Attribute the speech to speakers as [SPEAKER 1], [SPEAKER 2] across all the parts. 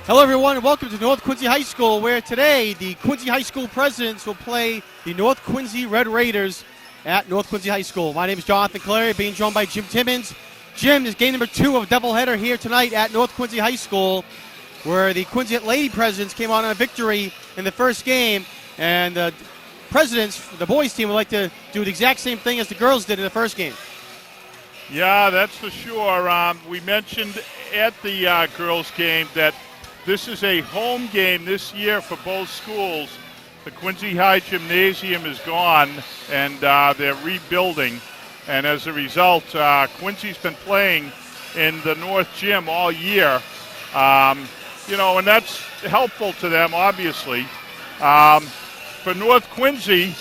[SPEAKER 1] Hello, everyone, and welcome to North Quincy High School, where today the Quincy High School presidents will play the North Quincy Red Raiders at North Quincy High School. My name is Jonathan Clary, being joined by Jim Timmons. Jim is game number 2 of a doubleheader here tonight at North Quincy High School, where the Quincy Lady Presidents came on a victory in the first game, and the presidents, the boys team, would like to do the exact same thing as the girls did in the first game.
[SPEAKER 2] Yeah, that's for sure. We mentioned at the girls' game that this is a home game this year for both schools. The Quincy High Gymnasium is gone, and they're rebuilding. And as a result, Quincy's been playing in the North Gym all year. And that's helpful to them, obviously. For North Quincy,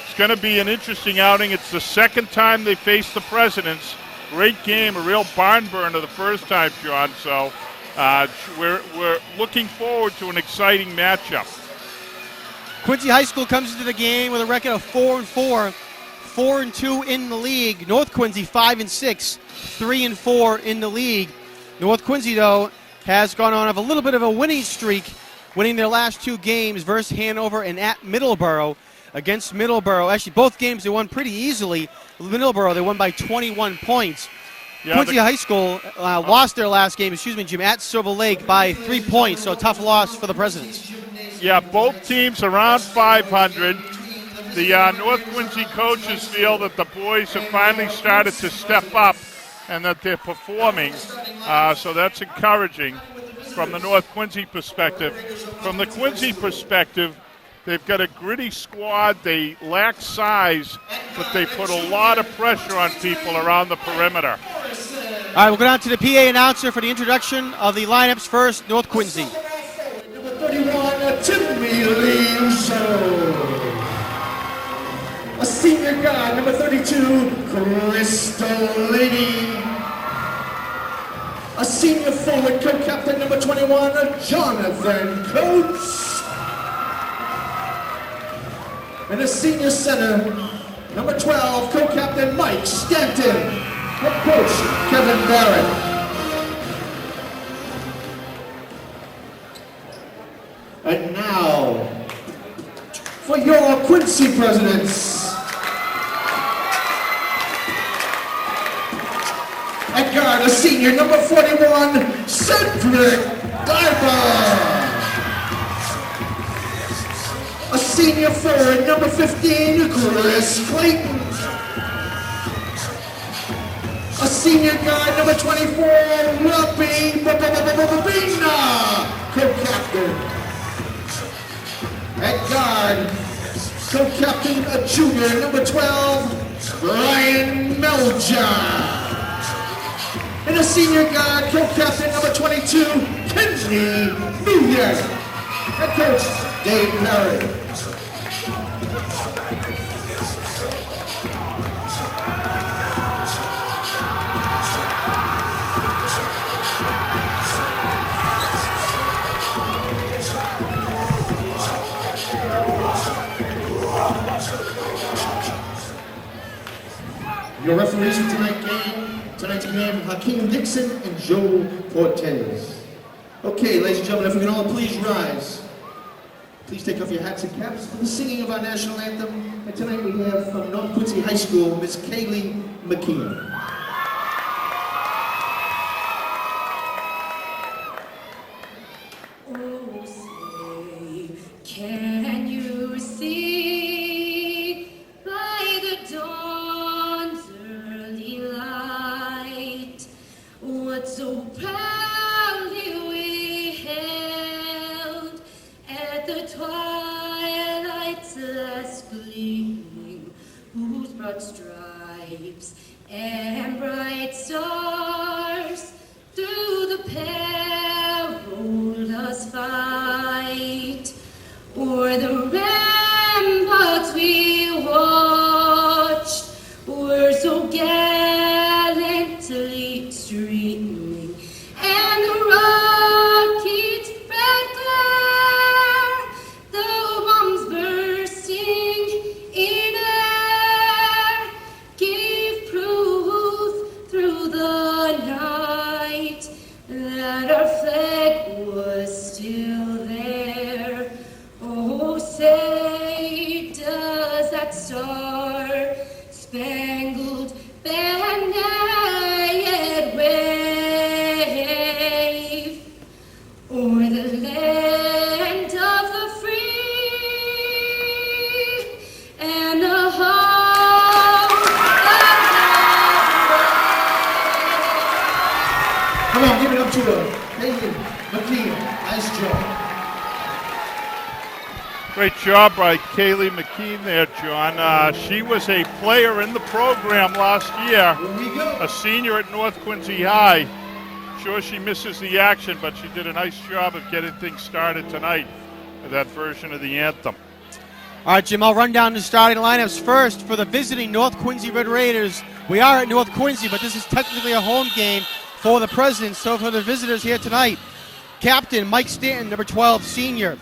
[SPEAKER 2] it's going to be an interesting outing. It's the second time they face the Presidents. Great game, a real barn burner the first time, John. So we're looking forward to an exciting matchup.
[SPEAKER 1] Quincy High School comes into the game with a record of 4-4, 4-2 in the league. North Quincy 5-6, 3-4 in the league. North Quincy, though, has gone on a little bit of a winning streak, winning their last 2 games versus Hanover and at Middleborough. Against Middleborough, actually both games they won pretty easily. Middleborough, they won by 21 points. Yeah, Quincy High School lost their last game, Jim, at Silver Lake by 3 points, so a tough loss for the Presidents.
[SPEAKER 2] Yeah, both teams around 500. The North Quincy coaches feel that the boys have finally started to step up and that they're performing, so that's encouraging from the North Quincy perspective. From the Quincy perspective, they've got a gritty squad. They lack size, but they put a lot of pressure on people around the perimeter.
[SPEAKER 1] All right, we'll go down to the PA announcer for the introduction of the lineups. First, North Quincy.
[SPEAKER 3] Number 31, Timmy Leonso. A senior guard, number 32, Crystal Lady. A senior forward, co-captain, number 21, Jonathan Coates. And a senior center, number 12, co-captain Mike Stanton. Head coach, Kevin Barrett. And now, for your Quincy Presidents. At guard, a senior, number 41, Cedric Garber. A senior forward, number 15, Chris Clayton. A senior guard, number 24, Robbie Babina, co-captain. At guard, co-captain, a junior, number 12, Brian Melja. And a senior guard, co-captain, number 22, Kenny Newyer. Head coach, Dave Perry. Your referees for tonight's game, Hakeem Dixon and Joe Cortez. Okay, ladies and gentlemen, if we can all please rise. Please take off your hats and caps for the singing of our national anthem. And tonight we have from North Quincy High School, Miss Kaylee McKeon.
[SPEAKER 4] Oh, say, can you see by the dawn's early light what so proudly we hailed at the twilight's last gleaming, whose broad stripes and bright stars through the perilous fight o'er the ramparts we watched were so gallantly streaming, and the rockets' red glare, the bombs bursting in air, gave proof through the
[SPEAKER 3] Come on, give it up to Haley McKean. Nice job.
[SPEAKER 2] Great job by Kaylee McKean there, John. She was a player in the program last year,
[SPEAKER 3] Here we go.
[SPEAKER 2] a senior at North Quincy High. Sure she misses the action, but she did a nice job of getting things started tonight with that version of the anthem.
[SPEAKER 1] All right, Jim, I'll run down the starting lineups first for the visiting North Quincy Red Raiders. We are at North Quincy, but this is technically a home game for the Presidents. So for the visitors here tonight, captain Mike Stanton, number 12, senior.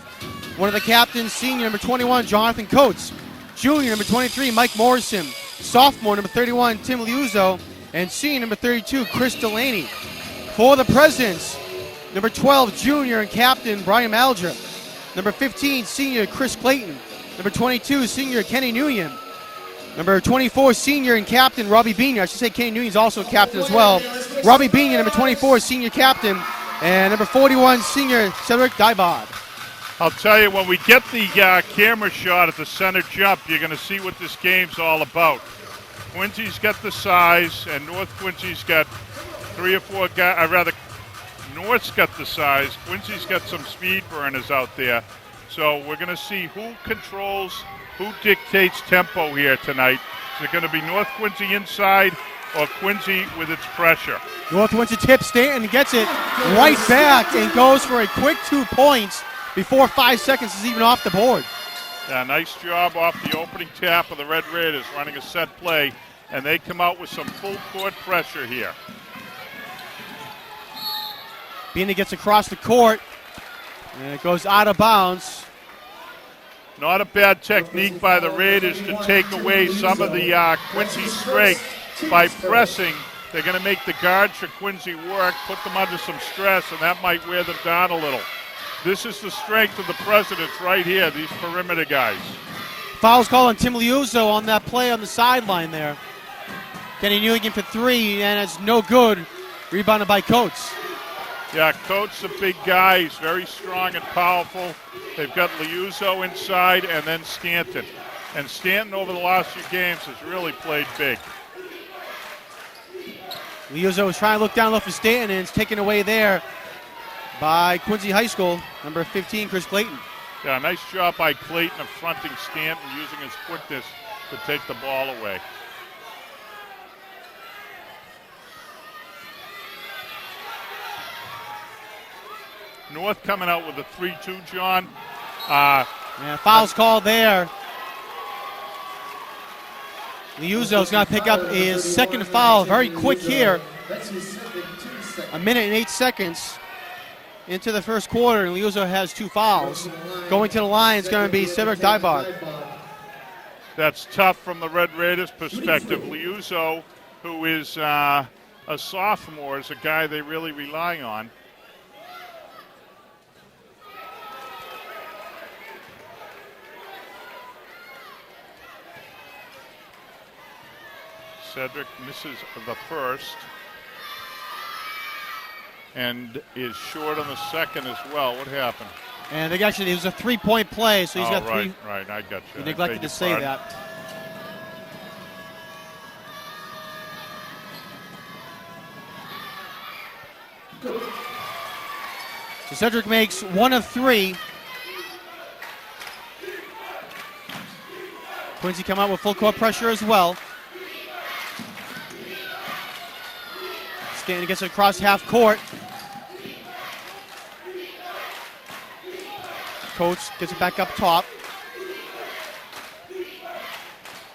[SPEAKER 1] One of the captains, senior, number 21, Jonathan Coates. Junior, number 23, Mike Morrison. Sophomore, number 31, Tim Liuzzo. And senior, number 32, Chris Delaney. For the Presidents, number 12, junior and captain, Brian Malger. Number 15, senior, Chris Clayton. Number 22, senior, Kenny Nguyen. Number 24, senior and captain, Robbie Benia. I should say Kenny Nguyen's also captain as well. Robbie Benia, number 24, senior captain. And number 41, senior, Cedric Dybod.
[SPEAKER 2] I'll tell you, when we get the camera shot at the center jump, you're going to see what this game's all about. Quincy's got the size, and North Quincy's got 3 or 4 guys. North's got the size. Quincy's got some speed burners out there. So we're going to see who controls, who dictates tempo here tonight. Is it going to be North Quincy inside or Quincy with its pressure?
[SPEAKER 1] North Quincy tips Stanton, gets it right back, and goes for a quick 2 points before 5 seconds is even off the board.
[SPEAKER 2] Yeah, nice job off the opening tap of the Red Raiders running a set play, and they come out with some full court pressure here.
[SPEAKER 1] Benia gets across the court, and it goes out of bounds.
[SPEAKER 2] Not a bad technique by the Raiders to take away some of the Quincy strength by pressing. They're going to make the guards for Quincy work, put them under some stress, and that might wear them down a little. This is the strength of the Presidents right here, these perimeter guys.
[SPEAKER 1] Fouls call on Tim Liuzzo on that play on the sideline there. Kenny Nguyen for 3, and it's no good. Rebounded by Coates.
[SPEAKER 2] Yeah, Coates, a big guy. He's very strong and powerful. They've got Liuzzo inside and then Stanton. And Stanton over the last few games has really played big.
[SPEAKER 1] Liuzzo was trying to look down low for Stanton, and it's taken away there by Quincy High School, number 15, Chris Clayton.
[SPEAKER 2] Yeah, nice job by Clayton of fronting Stanton, using his quickness to take the ball away. North coming out with a 3-2, John.
[SPEAKER 1] Yeah, foul's called there. Liuzzo's going to pick up his second foul very quick here. A minute and 8 seconds into the first quarter, and Liuzzo has 2 fouls. Going to the line is going to be Cedric Dybod.
[SPEAKER 2] That's tough from the Red Raiders' perspective. Liuzzo, who is a sophomore, is a guy they really rely on. Cedric misses the first and is short on the second as well. What happened?
[SPEAKER 1] And they actually, it was a 3-point play, so he's got 3.
[SPEAKER 2] Right, I got you.
[SPEAKER 1] He neglected to say that. So Cedric makes 1 of 3. Quincy come out with full court pressure as well. Stanton gets it across half court. Coates gets it back up top.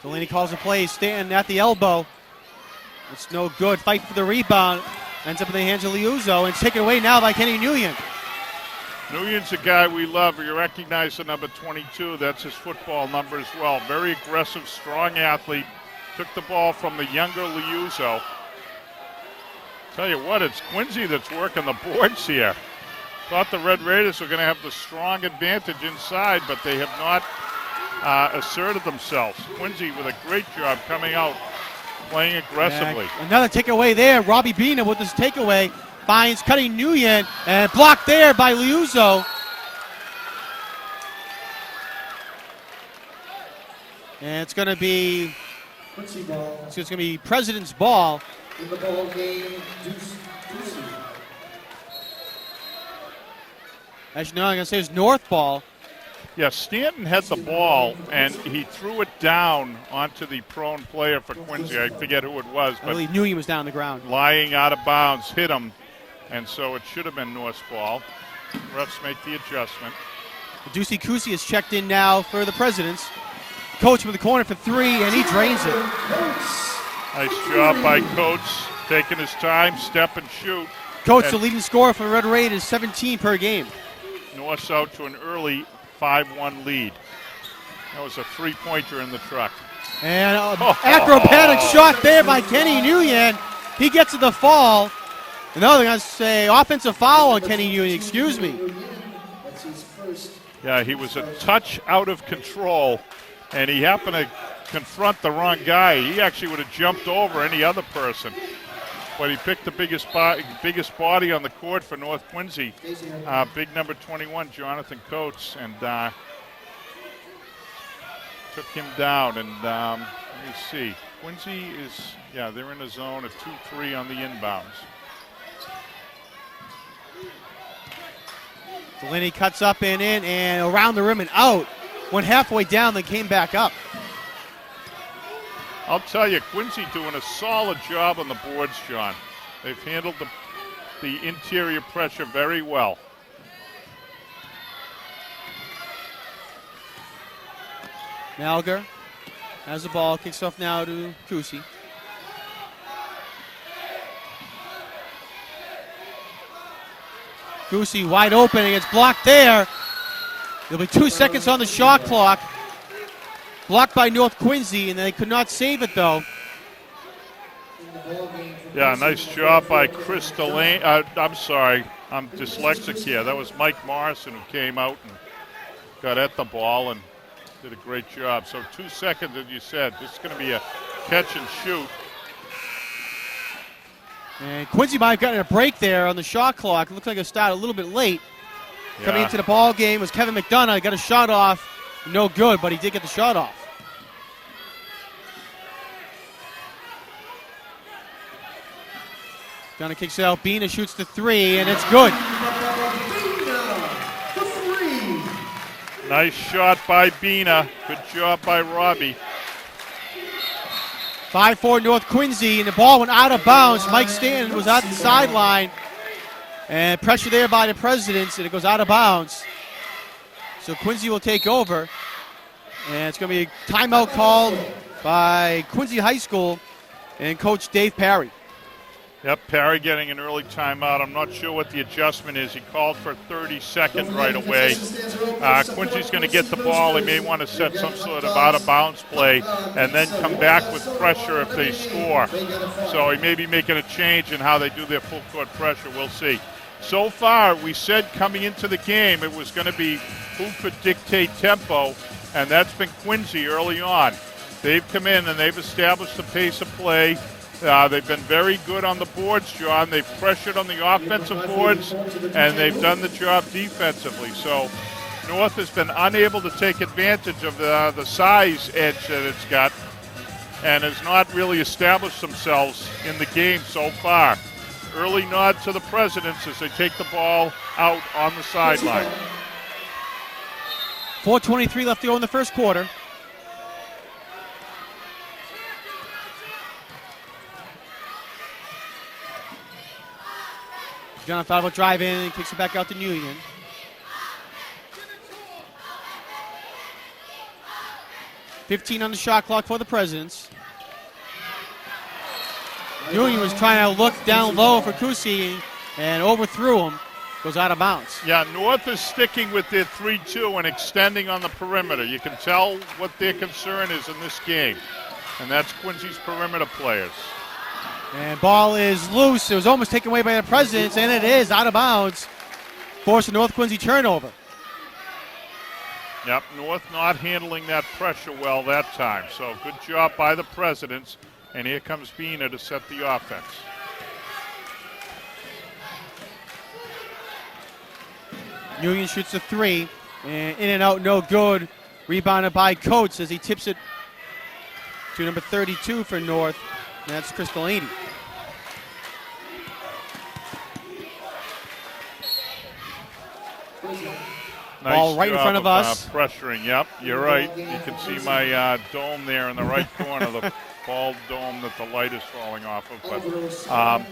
[SPEAKER 1] Delaney calls a play. Stanton at the elbow. It's no good. Fight for the rebound. Ends up in the hands of Liuzzo, and it's taken away now by Kenny Nguyen.
[SPEAKER 2] Nguyen's a guy we love. You recognize the number 22. That's his football number as well. Very aggressive, strong athlete. Took the ball from the younger Liuzzo. Tell you what, it's Quincy that's working the boards here. Thought the Red Raiders were going to have the strong advantage inside, but they have not asserted themselves. Quincy with a great job coming out, playing aggressively.
[SPEAKER 1] Yeah, another takeaway there. Robbie Benia with this takeaway finds Kenny Nguyen, and blocked there by Liuzzo. And it's going to be President's ball.
[SPEAKER 3] In the ball game, Ducey.
[SPEAKER 1] Actually, no, I'm going to say it was North ball.
[SPEAKER 2] Yeah, Stanton had the ball, and he threw it down onto the prone player for Quincy. I forget who it was,
[SPEAKER 1] I
[SPEAKER 2] but
[SPEAKER 1] believe Newton was down on the ground.
[SPEAKER 2] lying out of bounds hit him, and so it should have been North's ball. Refs make the adjustment.
[SPEAKER 1] Ducey Kusi is checked in now for the Presidents. Coach with the corner for 3, and he drains it.
[SPEAKER 2] Nice job by Coates, taking his time, step and shoot.
[SPEAKER 1] Coach,
[SPEAKER 2] And
[SPEAKER 1] the leading scorer for Red Raiders, 17 per game.
[SPEAKER 2] North's out to an early 5-1 lead. That was a three-pointer in the truck.
[SPEAKER 1] And acrobatic shot there by Kenny Nguyen. He gets to the fall. And now they're going to say offensive foul on Kenny Nguyen, excuse me.
[SPEAKER 3] That's his first.
[SPEAKER 2] Yeah, he was a touch out of control, and he happened to confront the wrong guy. He actually would have jumped over any other person. But he picked the biggest body on the court for North Quincy. Big number 21, Jonathan Coates, and took him down. And let me see. Quincy is, they're in a zone of 2-3 on the inbounds.
[SPEAKER 1] Delaney cuts up and in and around the rim and out. Went halfway down, then came back up.
[SPEAKER 2] I'll tell you, Quincy doing a solid job on the boards, John. They've handled the interior pressure very well.
[SPEAKER 1] Malger has the ball, kicks off now to Kusi. Kusi wide open and gets blocked there. There'll be 2 seconds on the shot clock. Blocked by North Quincy, and they could not save it, though.
[SPEAKER 2] Yeah, nice job by Chris Delaney. I'm sorry, I'm dyslexic here. That was Mike Morrison who came out and got at the ball and did a great job. So 2 seconds, as you said. This is going to be a catch and shoot.
[SPEAKER 1] And Quincy might have gotten a break there on the shot clock. It looks like it started a little bit late.
[SPEAKER 2] Yeah.
[SPEAKER 1] Coming into the ball game was Kevin McDonough. Got a shot off. No good, but he did get the shot off. McDonough kicks it out. Bina shoots the 3, and it's good.
[SPEAKER 2] Nice shot by Bina. Good job by Robbie.
[SPEAKER 1] 5-4 North Quincy, and the ball went out of bounds. Mike Stanton was at the sideline, and pressure there by the Presidents, and it goes out of bounds. So Quincy will take over, and it's going to be a timeout called by Quincy High School and Coach Dave Parry.
[SPEAKER 2] Yep, Parry getting an early timeout. I'm not sure what the adjustment is. He called for 30-second right away. Quincy's going to get the ball. He may want to set some sort of out-of-bounds play and then come back with pressure if they score. So he may be making a change in how they do their full-court pressure. We'll see. So far, we said coming into the game it was going to be who could dictate tempo, and that's been Quincy early on. They've come in and they've established the pace of play. They've been very good on the boards, John. They've pressured on the offensive boards, and they've done the job defensively. So North has been unable to take advantage of the size edge that it's got and has not really established themselves in the game so far. Early nod to the Presidents as they take the ball out on the sideline.
[SPEAKER 1] 4:23 left to go in the first quarter. John Fowler will drive in and kicks it back out to Nguyen. $15 on the shot clock for the Presidents. Nguyen was trying to look down low for Kusi and overthrew him. Goes out of bounds.
[SPEAKER 2] Yeah, North is sticking with their 3-2 and extending on the perimeter. You can tell what their concern is in this game, and that's Quincy's perimeter players.
[SPEAKER 1] And ball is loose. It was almost taken away by the Presidents, and it is out of bounds. Forcing North Quincy turnover.
[SPEAKER 2] Yep, North not handling that pressure well that time. So good job by the Presidents. And here comes Bina to set the offense.
[SPEAKER 1] Nguyen shoots the 3. And in and out, no good. Rebounded by Coates as he tips it to number 32 for North. And that's Chris Delaney.
[SPEAKER 2] Nice
[SPEAKER 1] Ball right in
[SPEAKER 2] job
[SPEAKER 1] front of us.
[SPEAKER 2] Pressuring, yep, you're right. You can see my dome there in the right corner, the ball dome that the light is falling off of. But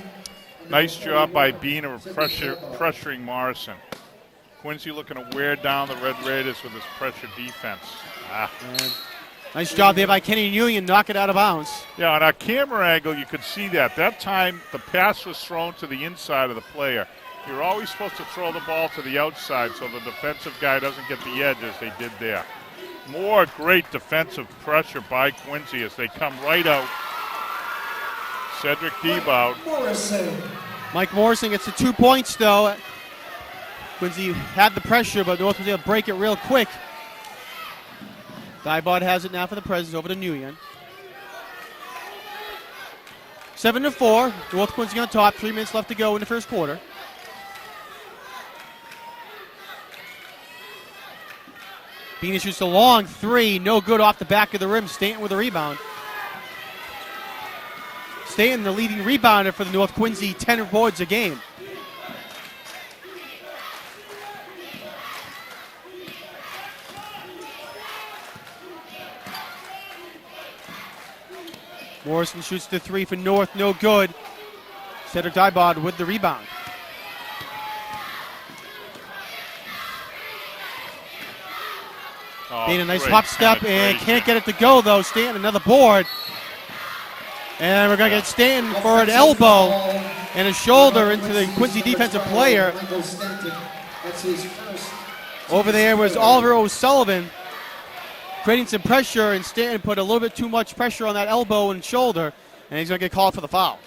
[SPEAKER 2] nice job by Biener pressuring Morrison. Quincy looking to wear down the Red Raiders with his pressure defense.
[SPEAKER 1] And nice job there by Kenny Nguyen, knock it out of bounds.
[SPEAKER 2] Yeah, on our camera angle, you could see that. That time, the pass was thrown to the inside of the player. You're always supposed to throw the ball to the outside so the defensive guy doesn't get the edge as they did there. More great defensive pressure by Quincy as they come right out. Cedric Diebout.
[SPEAKER 1] Mike Morrison gets the 2 points, though. Quincy had the pressure, but North was able to break it real quick. Diebout has it now for the Presidents, over to Nguyen. 7-4. North Quincy on top. 3 minutes left to go in the first quarter. Biener shoots a long 3, no good off the back of the rim. Stanton with a rebound. Stanton, the leading rebounder for the North Quincy, 10 boards a game. Morrison shoots the 3 for North, no good. Cedric Diebout with the rebound. Being a nice hop step and can't get it to go, though. Stanton, another board. And we're going to get Stanton for an elbow and a shoulder into the Quincy defensive player. Over there was Oliver O'Sullivan creating some pressure, and Stanton put a little bit too much pressure on that elbow and shoulder, and he's going to get called for the foul.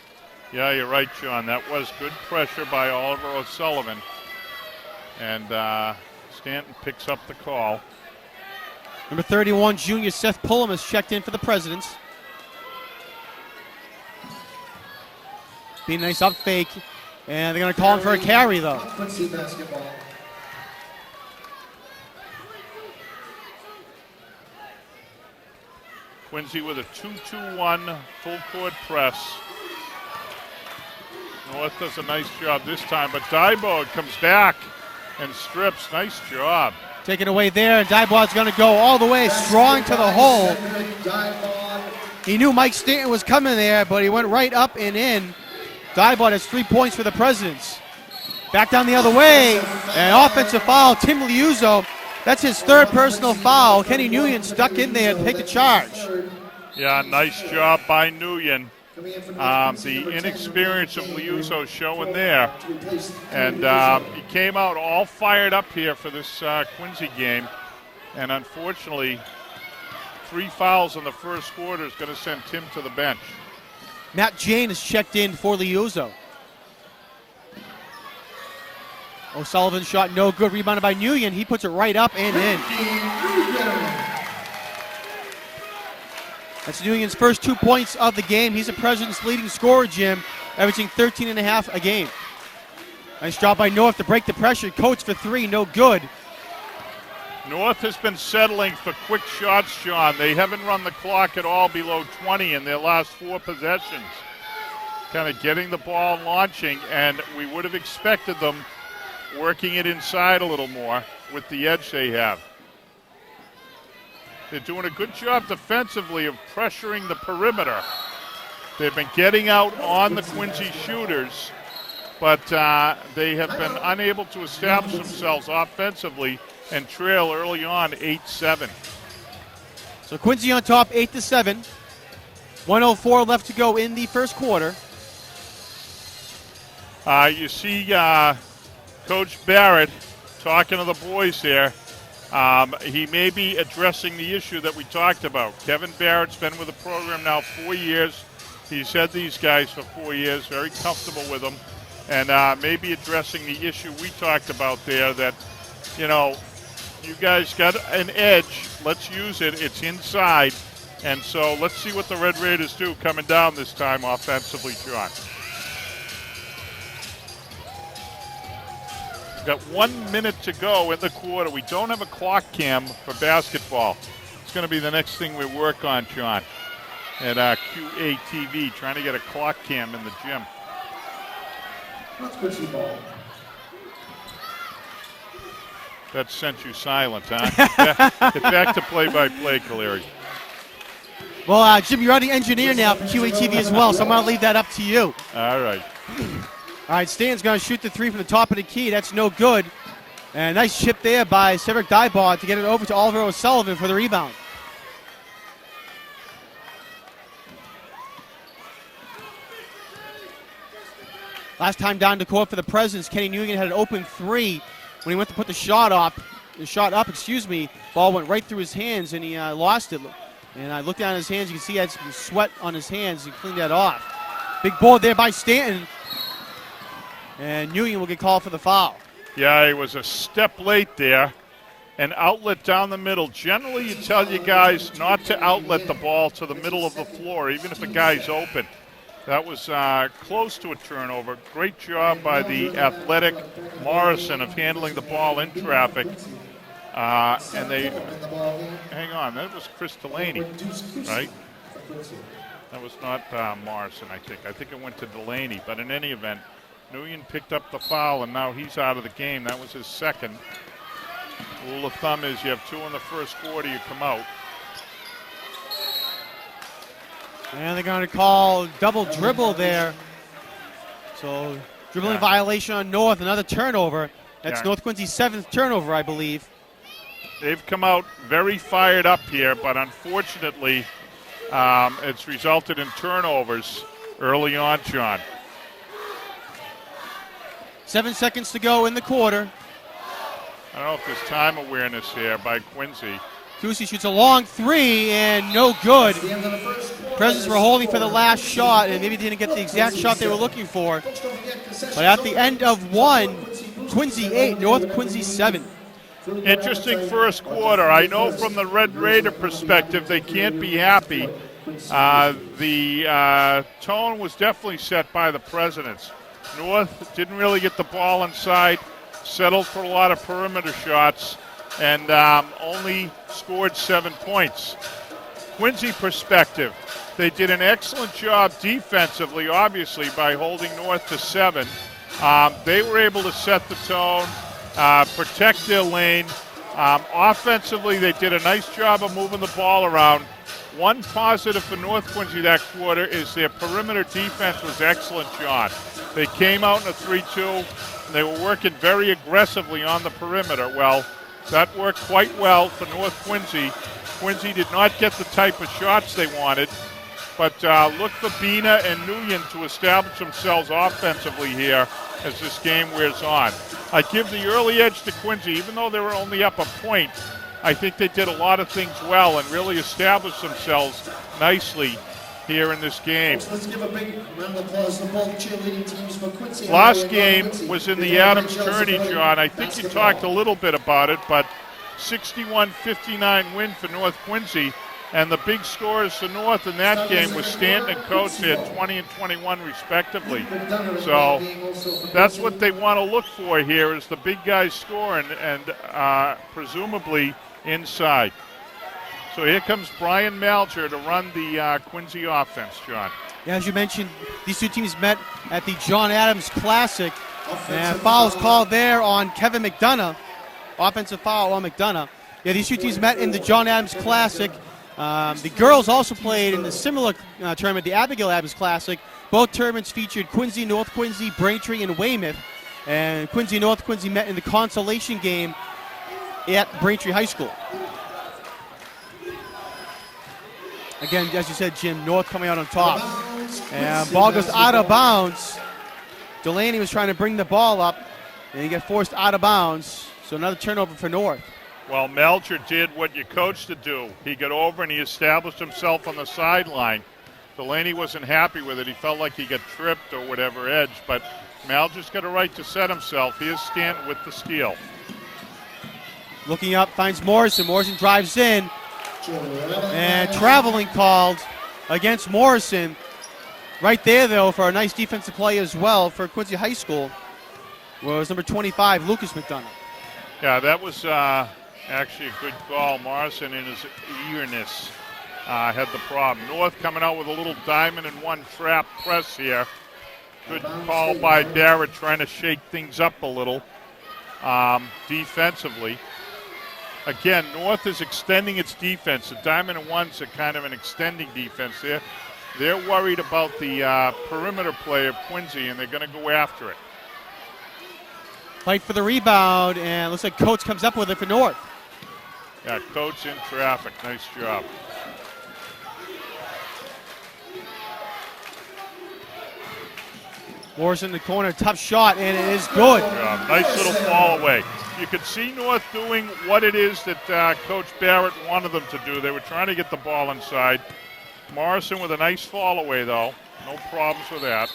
[SPEAKER 2] Yeah, you're right, John. That was good pressure by Oliver O'Sullivan. And Stanton picks up the call.
[SPEAKER 1] Number 31, junior Seth Pullum has checked in for the Presidents. Being a nice up fake, and they're going to call him for a carry, though.
[SPEAKER 3] Quincy basketball.
[SPEAKER 2] Quincy with a 2-2-1 full court press. North does a nice job this time, but Diebout comes back and strips. Nice job.
[SPEAKER 1] Taken away there, and Diebout's going to go all the way strong to the hole. He knew Mike Stanton was coming there, but he went right up and in. Diebout has 3 points for the Presidents. Back down the other way, an offensive foul. Tim Liuzzo, that's his 3rd personal foul. Kenny Nguyen stuck in there to take the charge.
[SPEAKER 2] Yeah, nice job by Nguyen. The inexperience of Liuzzo showing there. And he came out all fired up here for this Quincy game. And unfortunately, 3 fouls in the first quarter is going to send Tim to the bench.
[SPEAKER 1] Matt Jane is checked in for Liuzzo. O'Sullivan shot no good, rebounded by Nguyen. He puts it right up and in. That's Nguyen's first 2 points of the game. He's the President's leading scorer, Jim, averaging 13.5 a game. Nice job by North to break the pressure. Coates for 3, no good.
[SPEAKER 2] North has been settling for quick shots, John. They haven't run the clock at all below 20 in their last 4 possessions. Kind of getting the ball and launching, and we would have expected them working it inside a little more with the edge they have. They're doing a good job defensively of pressuring the perimeter. They've been getting out on the Quincy shooters, but they have been unable to establish themselves offensively and trail early on 8-7.
[SPEAKER 1] So Quincy on top 8-7. 1:04 left to go in the first quarter.
[SPEAKER 2] You see Coach Barrett talking to the boys there. He may be addressing the issue that we talked about. Kevin Barrett's been with the program now 4 years. He's had these guys for 4 years, very comfortable with them, and maybe addressing the issue we talked about there that, you know, you guys got an edge. Let's use it. It's inside. And so let's see what the Red Raiders do coming down this time offensively, John. We've got 1 minute to go in the quarter. We don't have a clock cam for basketball. It's going to be the next thing we work on, John, at QATV, trying to get a clock cam in the gym.
[SPEAKER 3] Let's put some ball.
[SPEAKER 2] That sent you silent, huh? Get back to play-by-play, Caleri.
[SPEAKER 1] Well, Jim, you're the engineer now for QATV as well, so I'm going to leave that up to you.
[SPEAKER 2] All right.
[SPEAKER 1] All right, Stan's going to shoot the three from the top of the key. That's no good. And nice chip there by Cedric Dybod to get it over to Oliver O'Sullivan for the rebound. Last time down the court for the Presidents, Kenny Nguyen had an open three when he went to put the shot up. Ball went right through his hands and he lost it. And I looked down at his hands. You can see he had some sweat on his hands. He cleaned that off. Big board there by Stanton. And Nguyen will get called for the foul.
[SPEAKER 2] Yeah, he was a step late there. An outlet down the middle. Generally, you tell you guys not to outlet the ball to the middle of the floor, even if a guy's open. That was close to a turnover. Great job by the athletic Morrison of handling the ball in traffic. And they, hang on, that was Chris Delaney, right? That was not Morrison, I think. I think it went to Delaney. But in any event, Nguyen picked up the foul, and now he's out of the game. That was his second. Rule of thumb is you have 2 in the first quarter, you come out.
[SPEAKER 1] And they're going to call double dribble there. So dribbling violation on North, another turnover. That's North Quincy's 7th turnover, I believe.
[SPEAKER 2] They've come out very fired up here, but unfortunately, it's resulted in turnovers early on, John.
[SPEAKER 1] 7 seconds to go in the quarter.
[SPEAKER 2] I don't know if there's time awareness here by Quincy.
[SPEAKER 1] Kusi shoots a long three and no good. Presidents were holding for the last shot and maybe didn't get the exact shot they were looking for. But at the end of one, Quincy 8, North Quincy 7.
[SPEAKER 2] Interesting first quarter. I know from the Red Raider perspective they can't be happy. The tone was definitely set by the Presidents. North didn't really get the ball inside, settled for a lot of perimeter shots, and only scored 7 points. Quincy perspective, they did an excellent job defensively, obviously, by holding North to 7. They were able to set the tone, protect their lane. Offensively, they did a nice job of moving the ball around. One positive for North Quincy that quarter is their perimeter defense was excellent, John. They came out in a 3-2, and they were working very aggressively on the perimeter. Well, that worked quite well for North Quincy. Quincy did not get the type of shots they wanted, but look for Bina and Nguyen to establish themselves offensively here as this game wears on. I give the early edge to Quincy, even though they were only up a point. I think they did a lot of things well and really established themselves nicely here in this game.
[SPEAKER 3] Let's give a big round of applause to both cheerleading teams for Quincy.
[SPEAKER 2] Last game was in the Adams tourney, John. I think you talked a little bit about it, but 61-59 win for North Quincy. And the big scores for North in that game was Stanton and Coates. They had 20 and 21 respectively. So that's what they want to look for here is the big guys scoring and presumably inside. So here comes Brian Malcher to run the Quincy offense, John.
[SPEAKER 1] Yeah, as you mentioned, these two teams met at the John Adams Classic. And fouls called there on Kevin McDonough. Offensive foul on McDonough. Yeah, these two teams met in the John Adams Classic. The girls also played in the similar tournament, the Abigail Adams Classic. Both tournaments featured Quincy, North Quincy, Braintree, and Weymouth. And Quincy and North Quincy met in the consolation game at Braintree High School. Again, as you said, Jim, North coming out on top. And ball goes out of bounds. Delaney was trying to bring the ball up, and he got forced out of bounds. So another turnover for North.
[SPEAKER 2] Well, Melcher did what you coached to do. He got over and he established himself on the sideline. Delaney wasn't happy with it. He felt like he got tripped or whatever edge, but Melcher's got a right to set himself. Here's Stanton with the steal.
[SPEAKER 1] Looking up, finds Morrison. Morrison drives in. And traveling called against Morrison. Right there, though, for a nice defensive play as well for Quincy High School was number 25, Lucas McDonough.
[SPEAKER 2] Yeah, that was actually a good call. Morrison, in his eagerness, had the problem. North coming out with a little diamond and one trap press here. Good call by Darrett, trying to shake things up a little. defensively. Again, North is extending its defense. The Diamond and Ones are kind of an extending defense there. They're worried about the perimeter play of Quincy, and they're going to go after it.
[SPEAKER 1] Fight for the rebound, and looks like Coates comes up with it for North.
[SPEAKER 2] Yeah, Coates in traffic. Nice job.
[SPEAKER 1] Morris in the corner, tough shot, and it is good.
[SPEAKER 2] Yeah, nice little fall away. You could see North doing what it is that Coach Barrett wanted them to do. They were trying to get the ball inside. Morrison with a nice fall away, though. No problems with that.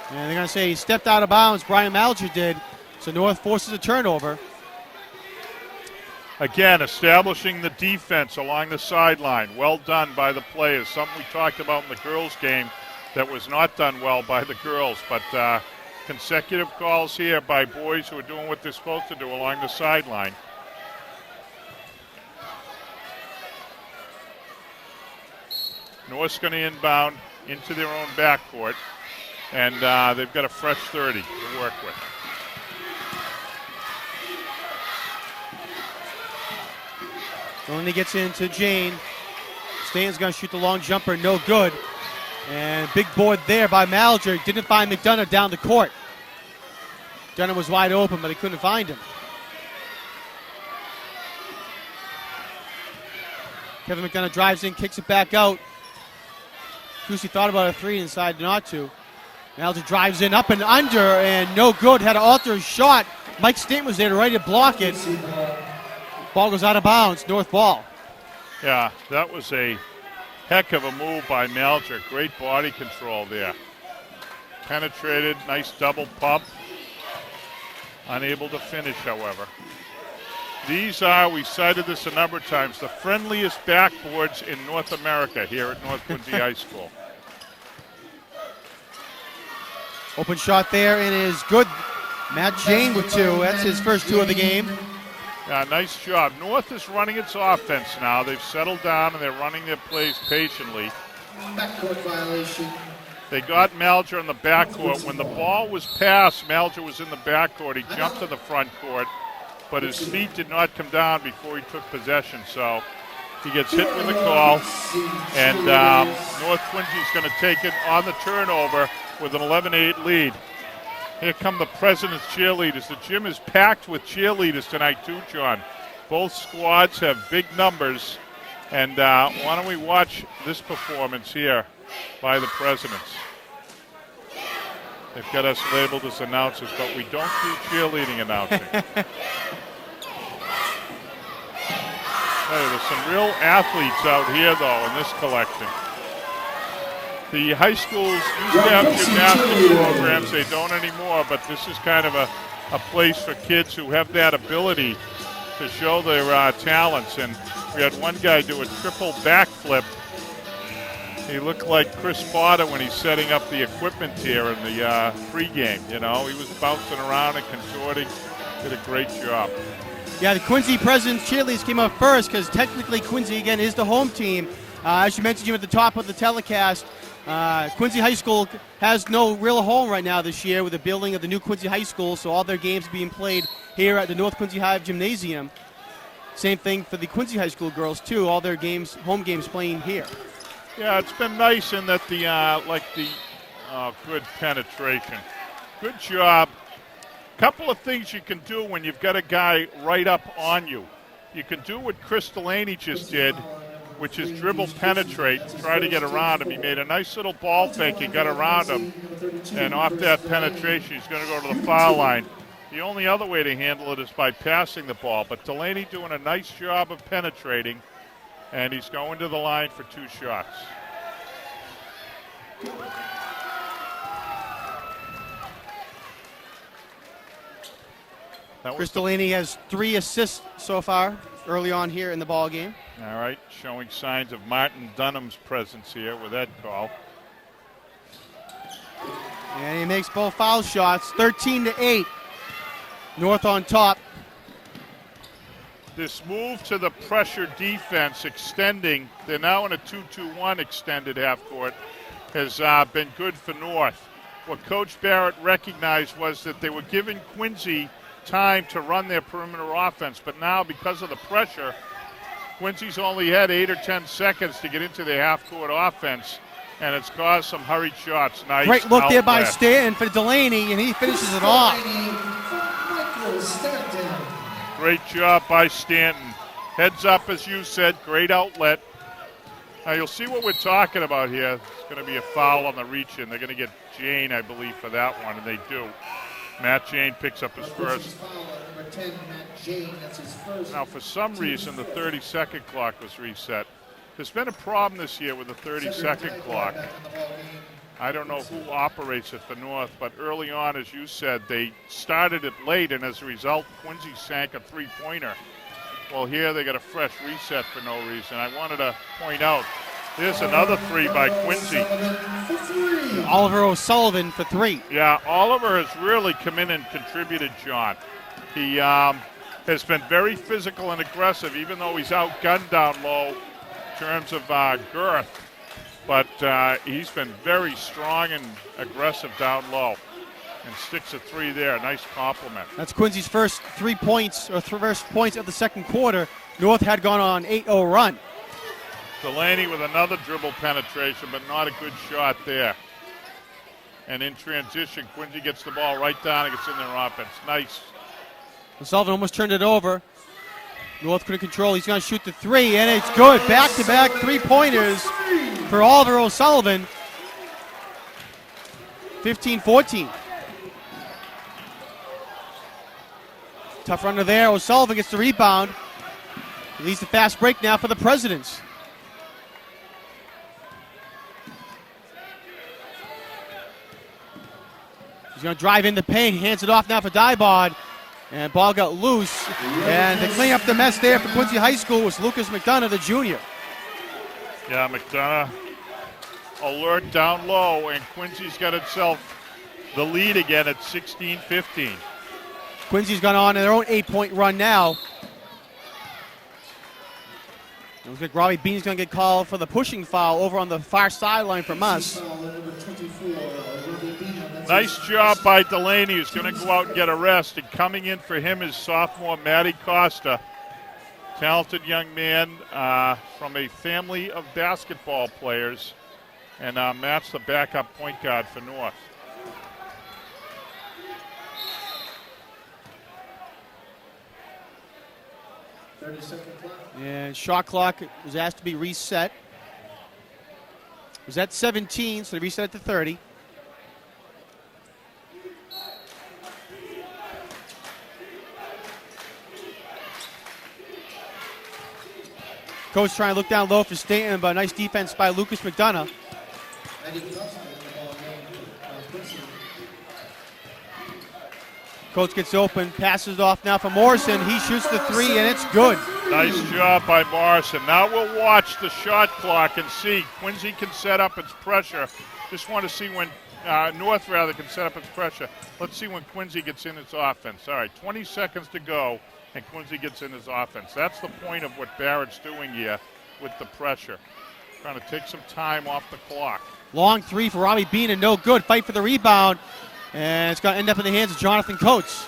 [SPEAKER 1] And they're going to say he stepped out of bounds. Brian Malger did. So North forces a turnover.
[SPEAKER 2] Again, establishing the defense along the sideline. Well done by the players. Something we talked about in the girls' game that was not done well by the girls. But consecutive calls here by boys who are doing what they're supposed to do along the sideline. North's going to inbound into their own backcourt. And they've got a fresh 30 to work with.
[SPEAKER 1] Delaney gets into Jane. Stan's going to shoot the long jumper, no good. And big board there by Malger. Didn't find McDonough down the court. McDonough was wide open, but he couldn't find him. Kevin McDonough drives in, kicks it back out. Kusi thought about a three and decided not to. Malger drives in, up and under, and no good. Had to alter his shot. Mike Stanton was there to ready to block it. Ball goes out of bounds, North ball.
[SPEAKER 2] Yeah, that was a heck of a move by Malger. Great body control there. Penetrated, nice double pump. Unable to finish, however. These are, we cited this a number of times, the friendliest backboards in North America here at North Quincy High School.
[SPEAKER 1] Open shot there, and it is good. Matt Jane with two. That's his first two of the game.
[SPEAKER 2] Yeah, nice job. North is running its offense now. They've settled down, and they're running their plays patiently.
[SPEAKER 3] Backcourt violation.
[SPEAKER 2] They got Malger in the backcourt. When the ball was passed, Malger was in the backcourt. He jumped to the front court, but his feet did not come down before he took possession. So he gets hit with a call, and North Quincy's going to take it on the turnover with an 11-8 lead. Here come the President's cheerleaders. The gym is packed with cheerleaders tonight too, John. Both squads have big numbers. And why don't we watch this performance here by the Presidents. They've got us labeled as announcers, but we don't do cheerleading announcing. Hey, there's some real athletes out here, though, in this collection. The high schools used to have gymnastics programs. They don't anymore, but this is kind of a place for kids who have that ability to show their talents. And we had one guy do a triple backflip. He looked like Chris Potter when he's setting up the equipment here in the pregame. You know, he was bouncing around and contorting. Did a great job.
[SPEAKER 1] Yeah, the Quincy Presidents cheerleaders came up first because technically Quincy, again, is the home team. As you mentioned, Jim, at the top of the telecast, Quincy High School has no real home right now this year with the building of the new Quincy High School, so all their games are being played here at the North Quincy Hive Gymnasium. Same thing for the Quincy High School girls, too. All their games, home games playing here.
[SPEAKER 2] Yeah, it's been nice in that good penetration. Good job. Couple of things you can do when you've got a guy right up on you. You can do what Chris Delaney just did, which is dribble penetrate, try to get around him. He made a nice little ball fake. He got around him, and off that penetration, he's going to go to the foul line. The only other way to handle it is by passing the ball, but Delaney doing a nice job of penetrating, and he's going to the line for two shots.
[SPEAKER 1] Chris Delaney has 3 assists so far early on here in the ball game.
[SPEAKER 2] All right, showing signs of Martin Dunham's presence here with that call.
[SPEAKER 1] And he makes both foul shots, 13-8. North on top.
[SPEAKER 2] This move to the pressure defense, extending, they're now in a 2-2-1 extended half court, has been good for North. what Coach Barrett recognized was that they were giving Quincy time to run their perimeter offense, but now because of the pressure, Quincy's only had 8 or 10 seconds to get into their half-court offense, and it's caused some hurried shots. Nice
[SPEAKER 1] Great look there by
[SPEAKER 2] outlet.
[SPEAKER 1] Stanton for Delaney, and he finishes it off.
[SPEAKER 3] Michael Stanton.
[SPEAKER 2] Great job by Stanton. Heads up, as you said, great outlet. Now you'll see what we're talking about here. It's going to be a foul on the reach-in. They're going to get Jane, I believe, for that one, and they do. Matt Jane picks up his first.
[SPEAKER 3] Number 10, Matt Jane, that's his first.
[SPEAKER 2] Now, for some reason, the 30-second clock was reset. There's been a problem this year with the 30-second clock. I don't know who operates it for North, but early on, as you said, they started it late, and as a result, Quincy sank a three-pointer. Well, here they got a fresh reset for no reason. I wanted to point out, there's another three by Quincy.
[SPEAKER 1] Oliver O'Sullivan for 3.
[SPEAKER 2] Yeah, Oliver has really come in and contributed, John. He has been very physical and aggressive, even though he's outgunned down low in terms of girth. But he's been very strong and aggressive down low. And sticks a 3 there. Nice compliment.
[SPEAKER 1] That's Quincy's first 3 points, or first points of the second quarter. North had gone on an 8-0 run.
[SPEAKER 2] Delaney with another dribble penetration, but not a good shot there. And in transition, Quincy gets the ball right down and gets in their offense. Nice.
[SPEAKER 1] O'Sullivan almost turned it over. North couldn't control. He's going to shoot the 3, and it's good. Back-to-back 3-pointers for Oliver O'Sullivan. 15-14. Tough runner there. O'Sullivan gets the rebound. He leads the fast break now for the Presidents. He's going to drive in the paint. He hands it off now for Dybod. And ball got loose. And to clean up the mess there for Quincy High School was Lucas McDonough, the junior.
[SPEAKER 2] Yeah, McDonough alert down low, and Quincy's got itself the lead again at 16-15.
[SPEAKER 1] Quincy's gone on their own 8-point run now. It looks like Robbie Bean's going to get called for the pushing foul over on the far sideline from us.
[SPEAKER 2] Nice job by Delaney, who's going to go out and get a rest. And coming in for him is sophomore Matty Costa. Talented young man from a family of basketball players. And Matt's the backup point guard for North.
[SPEAKER 1] And shot clock was asked to be reset. It was at 17, so they reset it to 30. Coach trying to look down low for Stanton, but nice defense by Lucas McDonough. Coach gets open, passes it off now for Morrison. He shoots the 3, and it's good.
[SPEAKER 2] Nice job by Morrison. Now we'll watch the shot clock and see. Quincy can set up its pressure. Just want to see when North can set up its pressure. Let's see when Quincy gets in its offense. All right, 20 seconds to go, and Quincy gets in his offense. That's the point of what Barrett's doing here with the pressure. Trying to take some time off the clock.
[SPEAKER 1] Long 3 for Robbie Bean, and no good. Fight for the rebound. And it's going to end up in the hands of Jonathan Coates.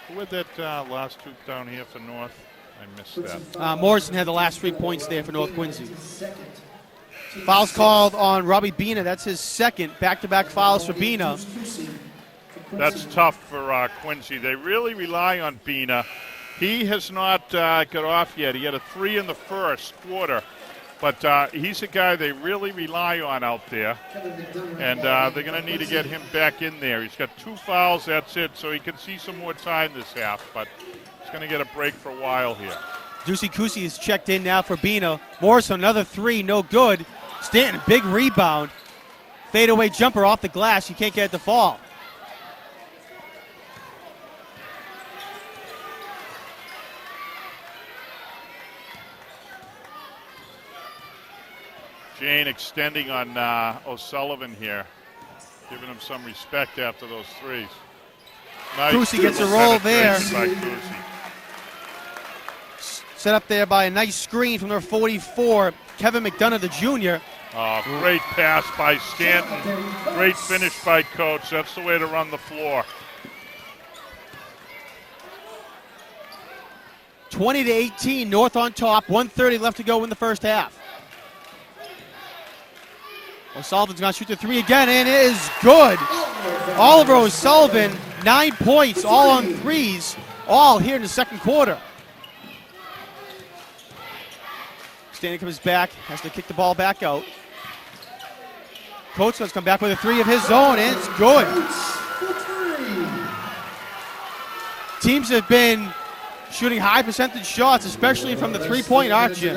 [SPEAKER 2] Who had that last tooth down here for North? I missed that.
[SPEAKER 1] Morrison had the last 3 points there for North Quincy. Fouls called on Robbie Bina. That's his second. Back-to-back fouls for Bina.
[SPEAKER 2] That's tough for Quincy. They really rely on Bina. He has not got off yet. He had a 3 in the first quarter. But he's a guy they really rely on out there. And they're going to need to get him back in there. He's got 2 fouls, that's it. So he can see some more time this half. But he's going to get a break for a while here.
[SPEAKER 1] Juicy Kusi is checked in now for Bina. Morrison, another 3, no good. Stanton, big rebound. Fadeaway jumper off the glass. You can't get it to fall.
[SPEAKER 2] Jane extending on O'Sullivan here, giving him some respect after those 3s. Nice.
[SPEAKER 1] Kusi gets a roll there.
[SPEAKER 2] By Kusi.
[SPEAKER 1] Set up there by a nice screen from number 44, Kevin McDonough, the junior.
[SPEAKER 2] Oh, great pass by Stanton. Great finish by Coach. That's the way to run the floor.
[SPEAKER 1] 20-18, North on top. 1:30 left to go in the first half. O'Sullivan's going to shoot the three again, and it is good. Oliver O'Sullivan, 9 points, all on threes, all here in the second quarter. Stanton comes back, has to kick the ball back out. Coates has come back with a three of his own, and it's good. Teams have been shooting high percentage shots, especially from the three-point arc, Jim.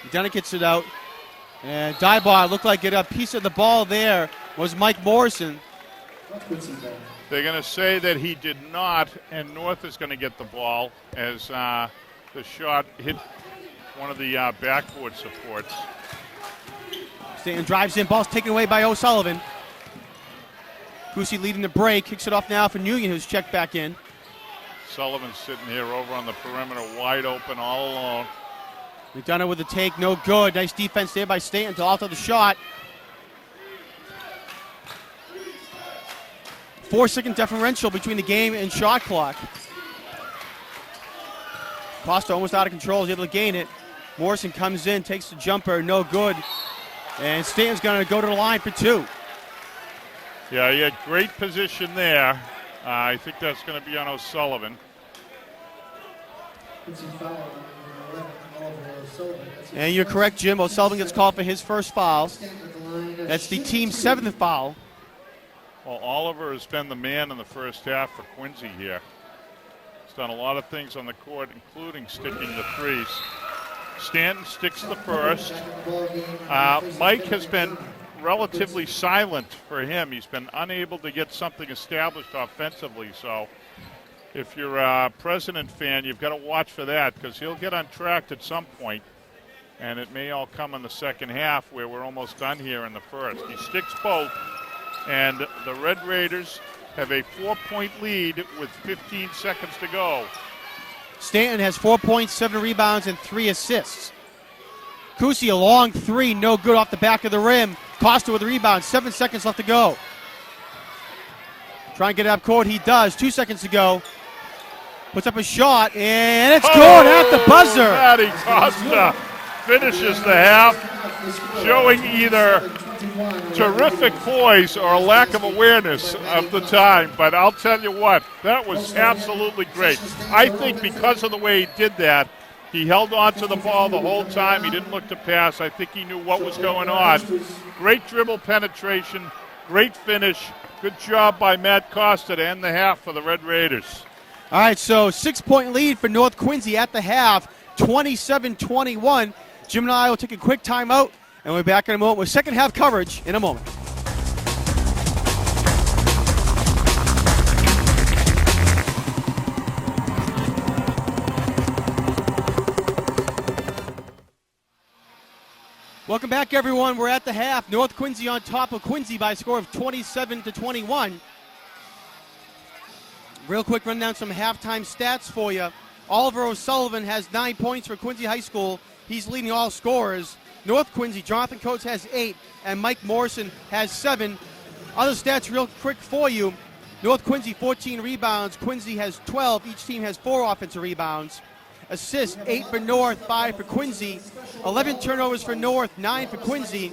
[SPEAKER 1] McDonough gets it out. And Dybod looked like get a piece of the ball there was Mike Morrison.
[SPEAKER 2] They're going to say that he did not, and North is going to get the ball as the shot hit one of the backboard supports.
[SPEAKER 1] Stanton drives in, ball's taken away by O'Sullivan. Kusi leading the break, kicks it off now for Nguyen, who's checked back in.
[SPEAKER 2] Sullivan sitting here over on the perimeter, wide open, all alone.
[SPEAKER 1] McDonough with the take, no good. Nice defense there by Stanton to alter the shot. 4-second differential between the game and shot clock. Costa almost out of control, is able to gain it. Morrison comes in, takes the jumper, no good. And Stanton's going to go to the line for two.
[SPEAKER 2] Yeah, he had great position there. I think that's going to be on O'Sullivan.
[SPEAKER 1] And you're correct, Jim. O'Sullivan gets called for his first foul. That's the team's seventh foul.
[SPEAKER 2] Well, Oliver has been the man in the first half for Quincy here. He's done a lot of things on the court, including sticking the threes. Stanton sticks the first. Mike has been relatively silent for him. He's been unable to get something established offensively. So if you're a President fan, you've got to watch for that because he'll get untracked at some point, and it may all come in the second half where we're almost done here in the first. He sticks both, and the Red Raiders have a 4-point lead with 15 seconds to go.
[SPEAKER 1] Stanton has 4 points, 7 rebounds, and 3 assists. Kusi, a long three, no good off the back of the rim. Costa with the rebound, 7 seconds left to go. Try and get it up court, he does. 2 seconds to go. Puts up a shot, and it's good at the buzzer.
[SPEAKER 2] Matty Costa finishes the half, showing either terrific poise or a lack of awareness of the time. But I'll tell you what, that was absolutely great. I think because of the way he did that, he held on to the ball the whole time. He didn't look to pass. I think he knew what was going on. Great dribble penetration, great finish. Good job by Matt Costa to end the half for the Red Raiders.
[SPEAKER 1] All right, so 6-point lead for North Quincy at the half, 27-21. Jim and I will take a quick timeout, and we'll be back in a moment with second half coverage in a moment. Welcome back, everyone. We're at the half. North Quincy on top of Quincy by a score of 27-21. Real quick rundown some halftime stats for you. Oliver O'Sullivan has 9 points for Quincy High School. He's leading all scorers. North Quincy, Jonathan Coates has 8, and Mike Morrison has 7. Other stats real quick for you. North Quincy, 14 rebounds. Quincy has 12. Each team has 4 offensive rebounds. Assists, 8 for North, 5 for Quincy. 11 turnovers for North, 9 for Quincy.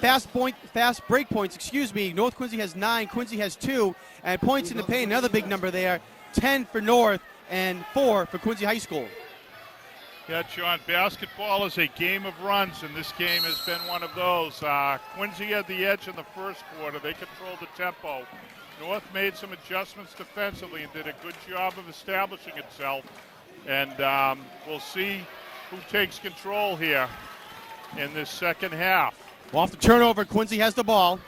[SPEAKER 1] Fast break points, North Quincy has 9, Quincy has 2. And points in the paint, another big number there. 10 for North and 4 for Quincy High School.
[SPEAKER 2] Yeah, John, basketball is a game of runs, and this game has been one of those. Quincy had the edge in the first quarter. They controlled the tempo. North made some adjustments defensively and did a good job of establishing itself. And we'll see who takes control here in this second half.
[SPEAKER 1] Well, off the turnover, Quincy has the ball.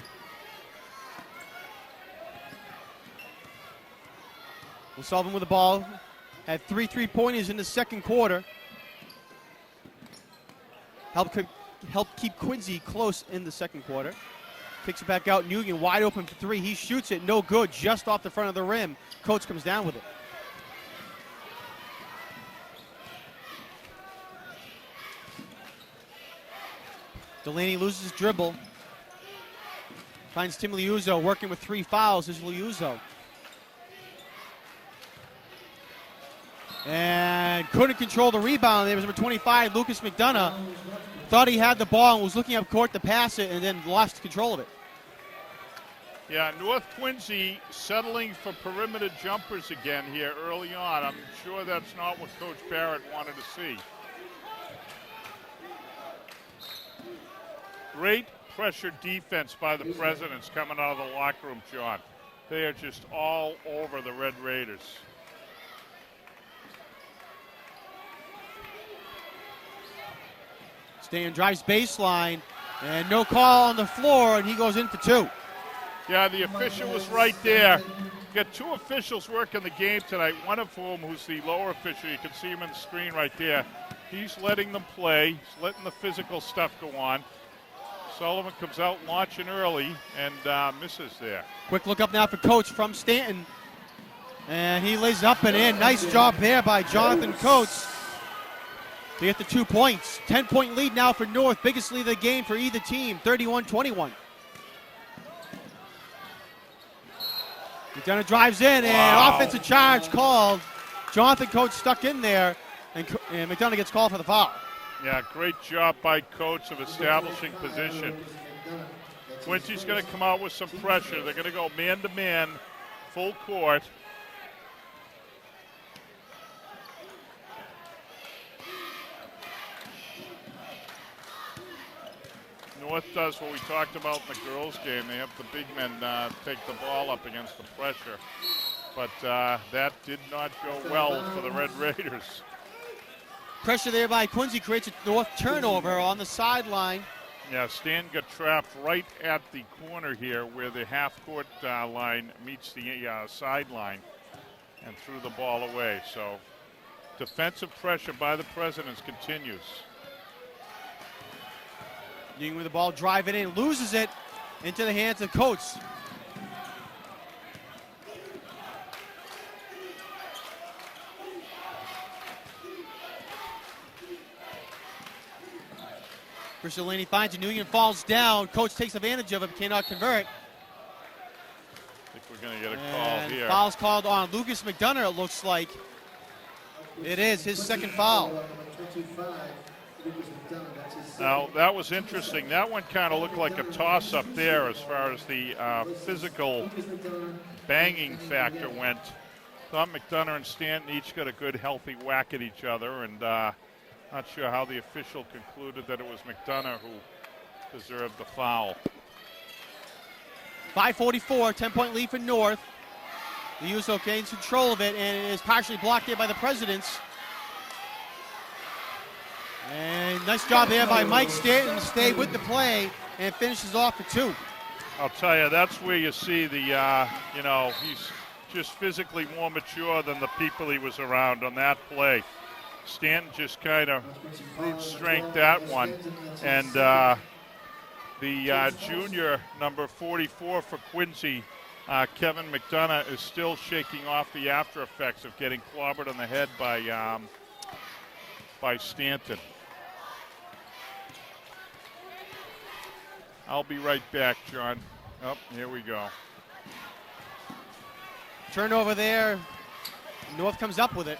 [SPEAKER 1] O'Sullivan with the ball. Had 3 3-pointers in the second quarter. Helped keep Quincy close in the second quarter. Kicks it back out. Nguyen wide open for 3. He shoots it. No good. Just off the front of the rim. Coach comes down with it. Delaney loses his dribble. Finds Tim Liuzzo working with 3 fouls. Is Liuzzo. And couldn't control the rebound. There was number 25, Lucas McDonough. Thought he had the ball and was looking up court to pass it and then lost control of it.
[SPEAKER 2] Yeah, North Quincy settling for perimeter jumpers again here early on. I'm sure that's not what Coach Barrett wanted to see. Great pressure defense by the Presidents coming out of the locker room, John. They are just all over the Red Raiders.
[SPEAKER 1] Stan drives baseline, and no call on the floor, and he goes in for 2.
[SPEAKER 2] Yeah, the official was right there. You got 2 officials working the game tonight. One of whom, who's the lower official, you can see him on the screen right there. He's letting them play. He's letting the physical stuff go on. Sullivan comes out launching early and misses there.
[SPEAKER 1] Quick look up now for Coates from Stanton. And he lays up and in. Nice job there by Jonathan Coates to get the 2 points. 10-point lead now for North. Biggest lead of the game for either team, 31-21. McDonough drives in, and offensive charge called. Jonathan Coates stuck in there, and McDonough gets called for the foul.
[SPEAKER 2] Yeah, great job by Coates of establishing position. Quincy's going to come out with some pressure. They're going to go man-to-man, full court. North does what we talked about in the girls' game. They have the big men take the ball up against the pressure. But that did not go well for the Red Raiders.
[SPEAKER 1] Pressure there by Quincy creates a North turnover on the sideline.
[SPEAKER 2] Yeah, Stan got trapped right at the corner here where the half-court line meets the sideline and threw the ball away. So defensive pressure by the Presidents continues.
[SPEAKER 1] Dealing with the ball, driving in, loses it into the hands of Coates. Chris Delaney finds a Nguyen, falls down. Coates takes advantage of it, cannot convert.
[SPEAKER 2] I think we're going to get a call here.
[SPEAKER 1] Foul's called on Lucas McDonough, it looks like. It is his second foul.
[SPEAKER 2] Now, that was interesting. That one kind of looked like a toss-up there as far as the physical banging factor went. Thought McDonough and Stanton each got a good, healthy whack at each other, and not sure how the official concluded that it was McDonough who deserved the foul.
[SPEAKER 1] 5:44, 10-point lead for North. The Uso gains control of it, and it is partially blocked there by the Presidents. And nice job there by Mike Stanton to stay with the play and finishes off for 2.
[SPEAKER 2] I'll tell you, that's where you see the, he's just physically more mature than the people he was around on that play. Stanton just kind of brute strength that one. And the junior, number 44 for Quincy, Kevin McDonough, is still shaking off the after effects of getting clobbered on the head by Stanton. I'll be right back, John. Oh, here we go.
[SPEAKER 1] Turnover there. North comes up with it.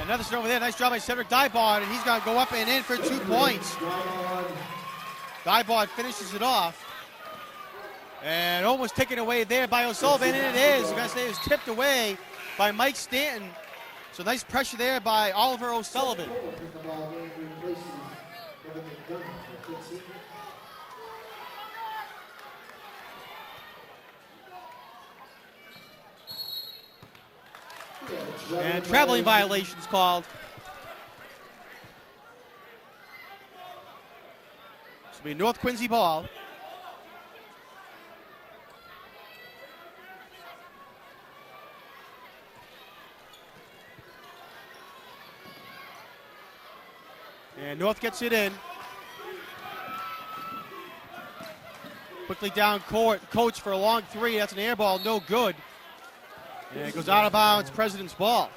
[SPEAKER 1] Another turnover there. Nice job by Cedric Dybard, and he's going to go up and in for 2 points. Dybard finishes it off. And almost taken away there by O'Sullivan, and it is. I'm going to say it was tipped away by Mike Stanton. So nice pressure there by Oliver O'Sullivan. And traveling violations called. This will be North Quincy ball. And North gets it in. Quickly down court. Coates for a long 3. That's an air ball. No good. And it goes out of bounds. President's ball.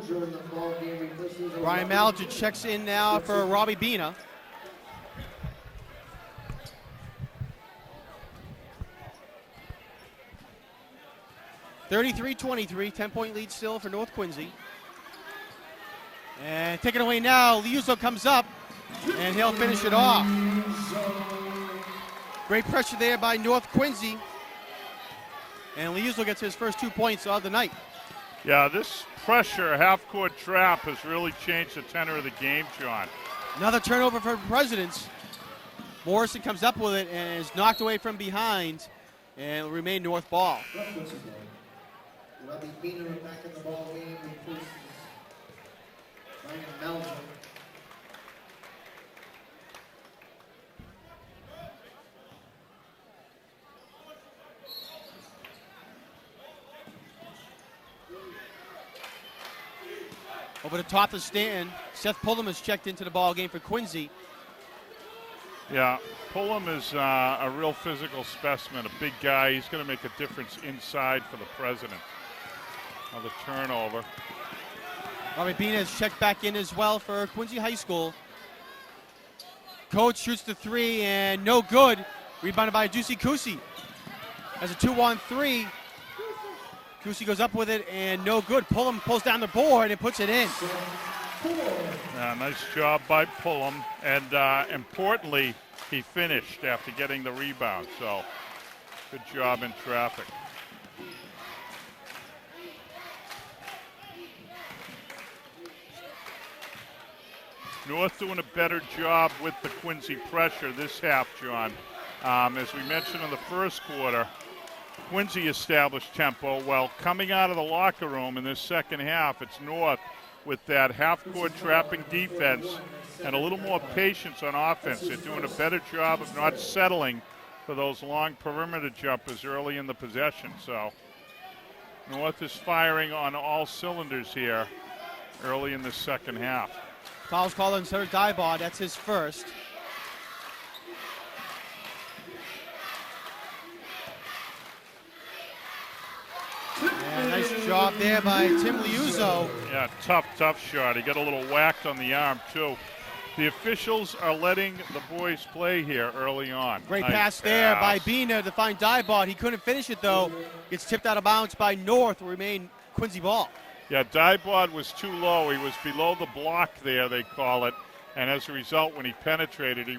[SPEAKER 3] Mallinger in the ball game, replacing
[SPEAKER 1] Brian Mallinger checks in now for Robbie Bina. (33-23), 10-point lead still for North Quincy. And taking away now, Liuzzo comes up, and he'll finish it off. Great pressure there by North Quincy. And Liuzzo gets his first 2 points of the night.
[SPEAKER 2] Yeah, this pressure half-court trap has really changed the tenor of the game, John.
[SPEAKER 1] Another turnover for Presidents. Morrison comes up with it and is knocked away from behind, and will remain North ball.
[SPEAKER 3] Robbie Bina back in the ball game, replaces Brian Mallinger.
[SPEAKER 1] Over the top of the stand, Seth Pullum has checked into the ball game for Quincy.
[SPEAKER 2] Yeah, Pullum is a real physical specimen, a big guy. He's going to make a difference inside for the President. Another turnover.
[SPEAKER 1] Robbie Bina has checked back in as well for Quincy High School. Coach shoots the three and no good. Rebounded by Juicy Kusi. As a 2-on-3. Kusi goes up with it and no good. Pullum pulls down the board and puts it in.
[SPEAKER 2] Nice job by Pullum. And importantly, he finished after getting the rebound. So good job in traffic. North doing a better job with the Quincy pressure this half, John. As we mentioned in the first quarter, Quincy established tempo. Well, coming out of the locker room in this second half, it's North with that half-court trapping defense and a little more patience on offense. They're doing a better job of not settling for those long perimeter jumpers early in the possession. So North is firing on all cylinders here early in the second half.
[SPEAKER 1] Foul's called on Serge Dybod. That's his first. And nice job there by Tim Liuzzo.
[SPEAKER 2] Yeah, tough shot. He got a little whacked on the arm, too. The officials are letting the boys play here early on.
[SPEAKER 1] Great
[SPEAKER 2] Nice
[SPEAKER 1] pass there by Bina to find Dybod. He couldn't finish it, though. Gets tipped out of bounds by North. Will remain Quincy ball.
[SPEAKER 2] Yeah, Dybod was too low. He was below the block there, they call it. And as a result, when he penetrated, he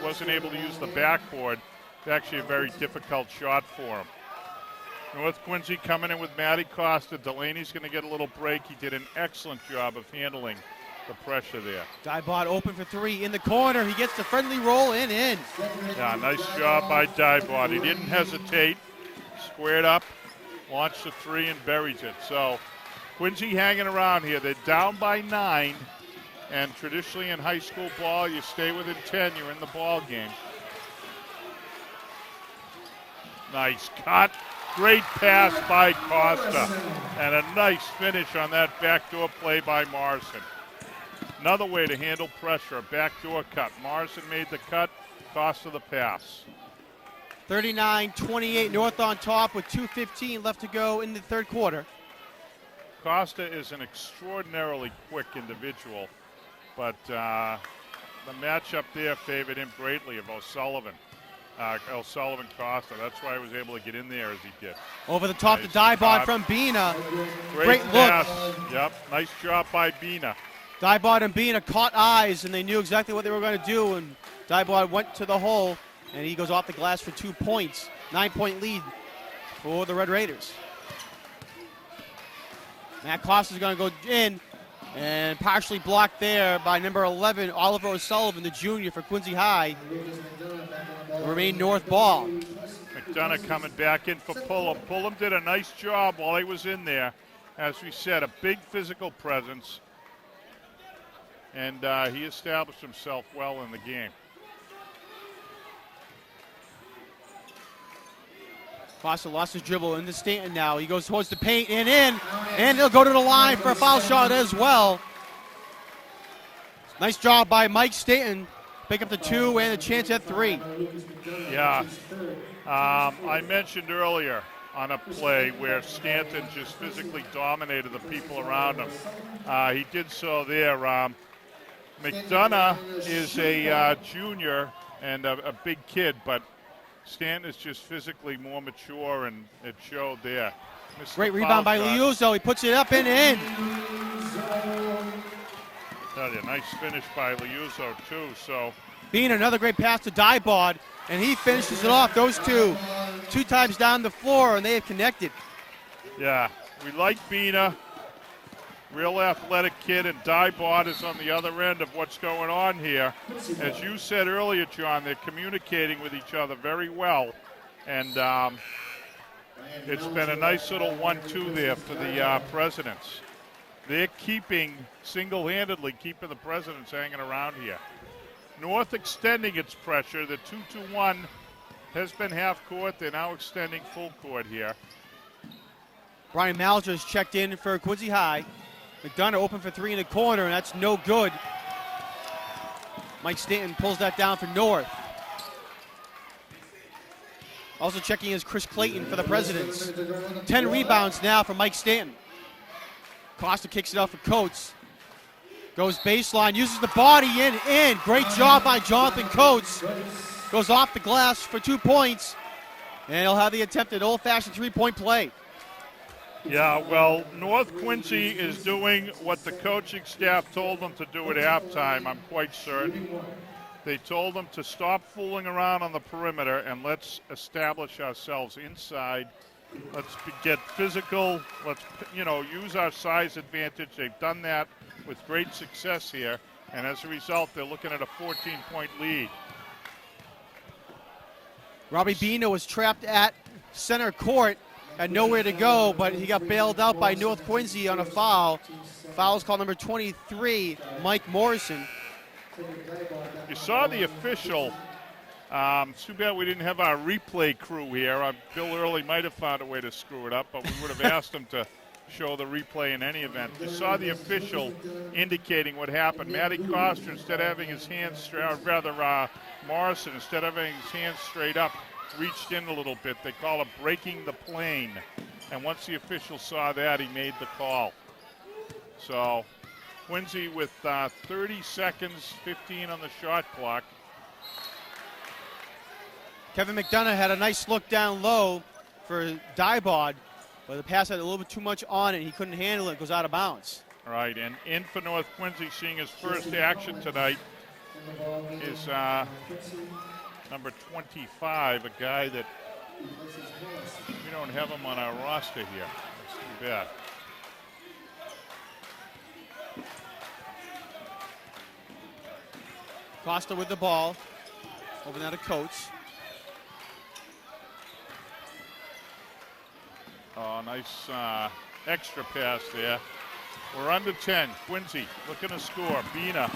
[SPEAKER 2] wasn't able to use the backboard. It's actually a very difficult shot for him. North Quincy coming in with Matty Costa. Delaney's going to get a little break. He did an excellent job of handling the pressure there.
[SPEAKER 1] Dybod open for three in the corner. He gets the friendly roll and in.
[SPEAKER 2] Yeah, nice job by Dybod. He didn't hesitate. Squared up, launched the three, and buries it. So Quincy hanging around here. They're down by 9. And traditionally in high school ball, you stay within 10, you're in the ball game. Nice cut. Great pass by Costa. And a nice finish on that backdoor play by Morrison. Another way to handle pressure, a backdoor cut. Morrison made the cut, Costa the pass.
[SPEAKER 1] 39-28, North on top with 2:15 left to go in the third quarter.
[SPEAKER 2] Costa is an extraordinarily quick individual, but the matchup there favored him greatly of O'Sullivan. Costa. That's why he was able to get in there as he did.
[SPEAKER 1] Over the top
[SPEAKER 2] nice
[SPEAKER 1] to Dybod
[SPEAKER 2] shot.
[SPEAKER 1] from Bina.
[SPEAKER 2] Great
[SPEAKER 1] look.
[SPEAKER 2] pass. Yep, nice job by Bina.
[SPEAKER 1] Dybod and Bina caught eyes, and they knew exactly what they were going to do, and Dybod went to the hole, and he goes off the glass for 2 points. 9-point lead for the Red Raiders. Matt Costa's going to go in, and partially blocked there by number 11, Oliver O'Sullivan, the junior for Quincy High. Remain North ball.
[SPEAKER 2] McDonough coming back in for Pullum. Pullum did a nice job while he was in there. As we said, a big physical presence. And he established himself well in the game.
[SPEAKER 1] Costa lost his dribble in the stand now. He goes towards the paint and in, and he'll go to the line for a foul shot as well. Nice job by Mike Stanton. Pick up the 2 and a chance at 3.
[SPEAKER 2] Yeah. I mentioned earlier, on a play where Stanton just physically dominated the people around him. He did so there. McDonough is a junior and a big kid, but Stanton is just physically more mature, and it showed there. Missed
[SPEAKER 1] Great
[SPEAKER 2] the
[SPEAKER 1] rebound by
[SPEAKER 2] foul shot.
[SPEAKER 1] Liuzzo. He puts it up and in.
[SPEAKER 2] Tell you, nice finish by Liuzzo, too. So
[SPEAKER 1] Being another great pass to Dybod, and he finishes it off. Those two times down the floor, and they have connected.
[SPEAKER 2] yeah, we like Bina. Real athletic kid, and Dybod is on the other end of what's going on here. As you said earlier, John, they're communicating with each other very well, and it's been a nice little 1-2 there for the Presidents. They're single-handedly keeping the Presidents hanging around here. North extending its pressure. The 2-1 has been half court. They're now extending full court here.
[SPEAKER 1] Brian Malger's checked in for Quincy High. McDonough open for three in the corner, and that's no good. Mike Stanton pulls that down for North. Also checking is Chris Clayton for the Presidents. 10 rebounds now for Mike Stanton. Costa kicks it out for Coates. Goes baseline, uses the body in. Great job by Jonathan Coates. Goes off the glass for 2 points. And he'll have the attempted old-fashioned three-point play.
[SPEAKER 2] Yeah, well, North Quincy is doing what the coaching staff told them to do at halftime, I'm quite certain. They told them to stop fooling around on the perimeter and let's establish ourselves inside. Let's get physical. Let's, use our size advantage. They've done that with great success here, and as a result, they're looking at a 14-point lead. Robbie
[SPEAKER 1] Bina was trapped at center court. Had nowhere to go, but he got bailed out by North Quincy on a foul. Foul's called number 23, Mike Morrison.
[SPEAKER 2] You saw the official. It's too bad we didn't have our replay crew here. Bill Early might have found a way to screw it up, but we would have asked him to show the replay in any event. You saw the official indicating what happened. Matty Costa, instead of having his hands straight, or rather Morrison, instead of having his hands straight up, reached in a little bit. They call it breaking the plane. And once the official saw that, he made the call. So Quincy with 30 seconds, 15 on the shot clock.
[SPEAKER 1] Kevin McDonough had a nice look down low for Dybod, but the pass had a little bit too much on it. He couldn't handle it. It goes out of bounds.
[SPEAKER 2] All right, and in for North Quincy, seeing his first action tonight, is number 25, a guy that we don't have him on our roster here. That's too bad.
[SPEAKER 1] Costa with the ball. Over now to Coates.
[SPEAKER 2] Oh, nice extra pass there. We're under 10. Quincy looking to score. Bina.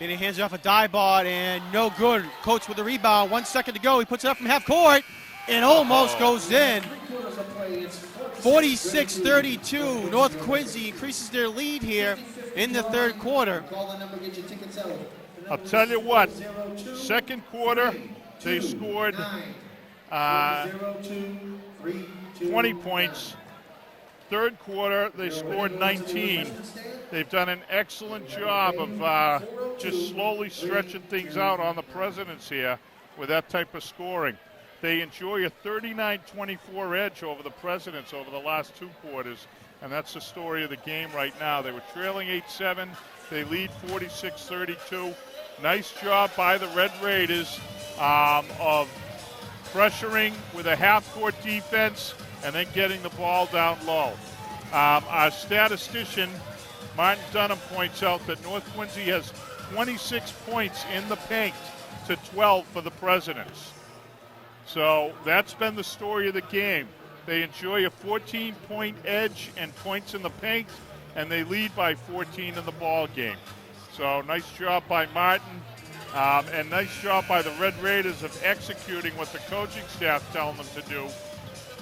[SPEAKER 1] Bina hands it off a Dybod, and no good. Coates with the rebound. 1 second to go. He puts it up from half court. It almost goes in. 46-32. North Quincy increases their lead here in the third quarter.
[SPEAKER 2] I'll tell you what. Second quarter, they scored 20 points. Third quarter, they scored 19. They've done an excellent job of just slowly stretching things out on the Presidents here with that type of scoring. They enjoy a 39-24 edge over the Presidents over the last two quarters, and that's the story of the game right now. They were trailing 8-7. They lead 46-32. Nice job by the Red Raiders of pressuring with a half-court defense and then getting the ball down low. Our statistician, Martin Dunham, points out that North Quincy has 26 points in the paint to 12 for the Presidents. So that's been the story of the game. They enjoy a 14-point edge and points in the paint, and they lead by 14 in the ball game. So nice job by Martin, and nice job by the Red Raiders of executing what the coaching staff telling them to do.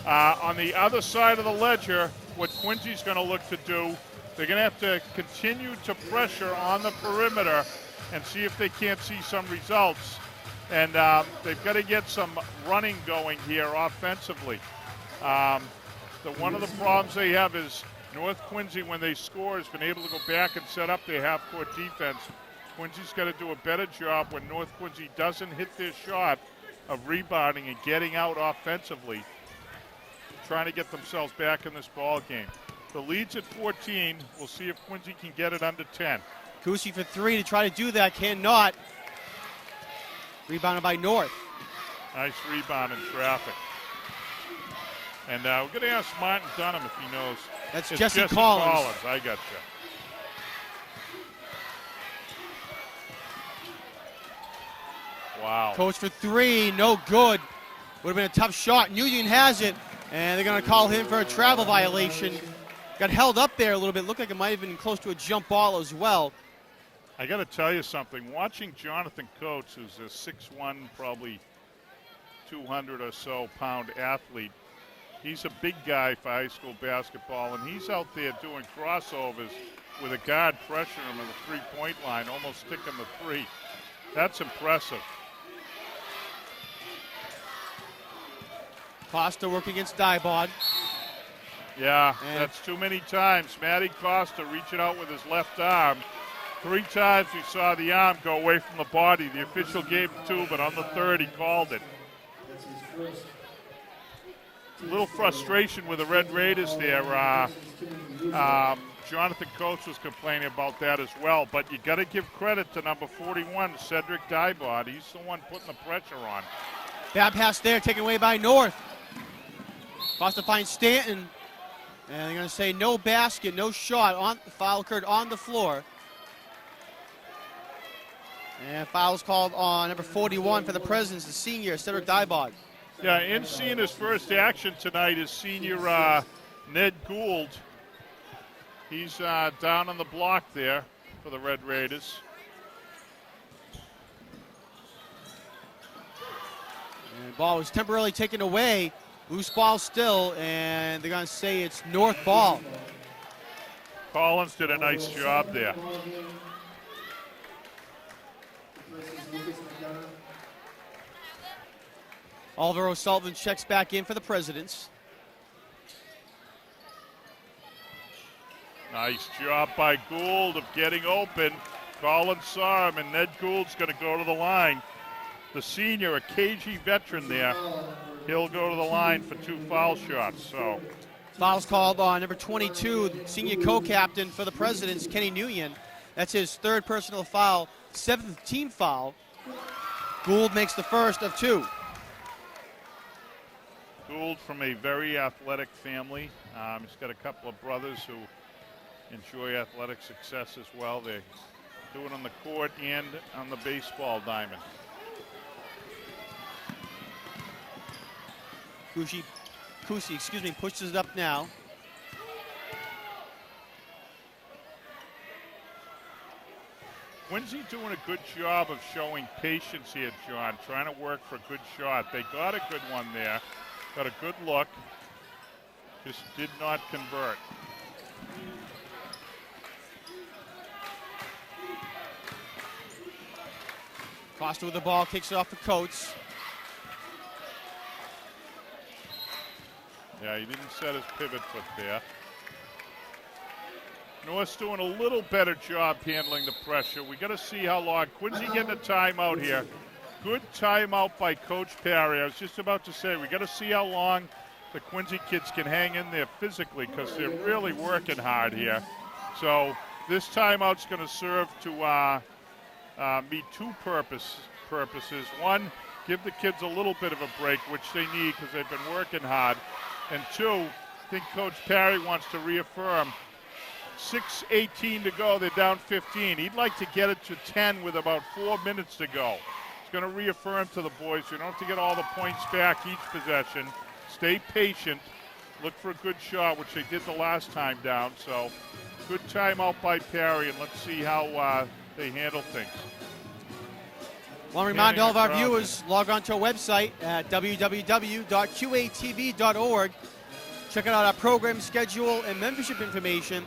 [SPEAKER 2] On the other side of the ledger, what Quincy's going to look to do, they're going to have to continue to pressure on the perimeter and see if they can't see some results. And they've got to get some running going here offensively. One of the problems they have is North Quincy, when they score, has been able to go back and set up their half-court defense. Quincy's got to do a better job when North Quincy doesn't hit their shot of rebounding and getting out offensively, trying to get themselves back in this ball game. The lead's at 14. We'll see if Quincy can get it under 10.
[SPEAKER 1] Kusi for three to try to do that. Cannot. Rebounded by North.
[SPEAKER 2] Nice rebound in traffic. And we're going to ask Martin Dunham if he knows.
[SPEAKER 1] That's
[SPEAKER 2] It's
[SPEAKER 1] Jesse Collins.
[SPEAKER 2] I got you. Wow.
[SPEAKER 1] Coach for three, no good. Would have been a tough shot. Nguyen has it, and they're going to call him for a travel violation. Got held up there a little bit. Looked like it might have been close to a jump ball as well.
[SPEAKER 2] I got to tell you something. Watching Jonathan Coates, who's a 6'1", probably 200 or so pound athlete, he's a big guy for high school basketball, and he's out there doing crossovers with a guard pressuring him on the three-point line, almost sticking the three. That's impressive.
[SPEAKER 1] Costa working against Dybod.
[SPEAKER 2] Yeah,
[SPEAKER 1] And
[SPEAKER 2] that's too many times. Matty Costa reaching out with his left arm. 3 times we saw the arm go away from the body. The official gave him 2, but on the third he called it. A little frustration with the Red Raiders there. Jonathan Coates was complaining about that as well, but you got to give credit to number 41, Cedric Dybod. He's the one putting the pressure on.
[SPEAKER 1] Bad pass there, taken away by North. Costa finds Stanton, and they're going to say no basket, no shot. The foul occurred on the floor. And foul's called on number 41 for the Presidents, the senior, Cedric Dybod.
[SPEAKER 2] Yeah, in seeing his first action tonight is senior Ned Gould. He's down on the block there for the Red Raiders.
[SPEAKER 1] And the ball was temporarily taken away. Loose ball still, and they're going to say it's North ball.
[SPEAKER 2] Collins did a nice job there.
[SPEAKER 1] Oliver O'Sullivan checks back in for the Presidents.
[SPEAKER 2] Nice job by Gould of getting open. Collins saw him, and Ned Gould's going to go to the line. The senior, a KG veteran there, he'll go to the line for 2 foul shots. So
[SPEAKER 1] Foul's called on number 22, the senior co-captain for the Presidents, Kenny Nguyen. That's his 3rd personal foul, 7th team foul. Gould makes the first of 2.
[SPEAKER 2] Gould from a very athletic family. He's got a couple of brothers who enjoy athletic success as well. They do it on the court and on the baseball diamond.
[SPEAKER 1] Kusi, pushes it up now.
[SPEAKER 2] Quincy doing a good job of showing patience here, John, trying to work for a good shot. They got a good one there, got a good look, just did not convert.
[SPEAKER 1] Costa with the ball, kicks it off to Coates.
[SPEAKER 2] Yeah, he didn't set his pivot foot there. North's doing a little better job handling the pressure. We got to see how long. Quincy getting a timeout here. Good timeout by Coach Perry. I was just about to say, we got to see how long the Quincy kids can hang in there physically because they're really working hard here. So this timeout's going to serve to meet 2 purposes. One, give the kids a little bit of a break, which they need because they've been working hard. And 2, I think Coach Perry wants to reaffirm 6:18 to go, they're down 15. He'd like to get it to 10 with about 4 minutes to go. He's going to reaffirm to the boys, you don't have to get all the points back each possession. Stay patient. Look for a good shot, which they did the last time down. So good timeout by Perry, and let's see how they handle things.
[SPEAKER 1] Want to remind all of our viewers, log on to our website at www.qatv.org. Check out our program schedule and membership information.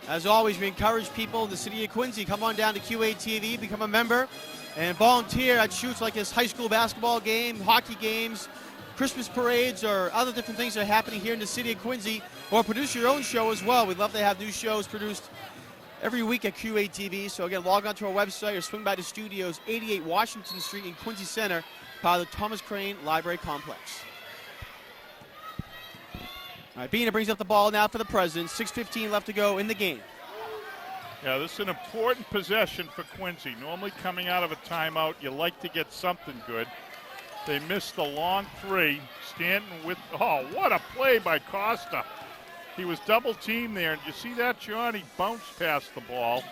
[SPEAKER 1] As always, we encourage people in the city of Quincy, come on down to QATV, become a member, and volunteer at shoots like this high school basketball game, hockey games, Christmas parades, or other different things that are happening here in the city of Quincy, or produce your own show as well. We'd love to have new shows produced every week at QATV. So again, log on to our website or swing by the studios, 88 Washington Street in Quincy Center, part of the Thomas Crane Library Complex. All right, Bina brings up the ball now for the Presidents. 6:15 left to go in the game.
[SPEAKER 2] Yeah, this is an important possession for Quincy. Normally coming out of a timeout, you like to get something good. They missed the long three. Stanton with, oh, what a play by Costa. He was double teamed there, and you see that, John? He bounced past the ball.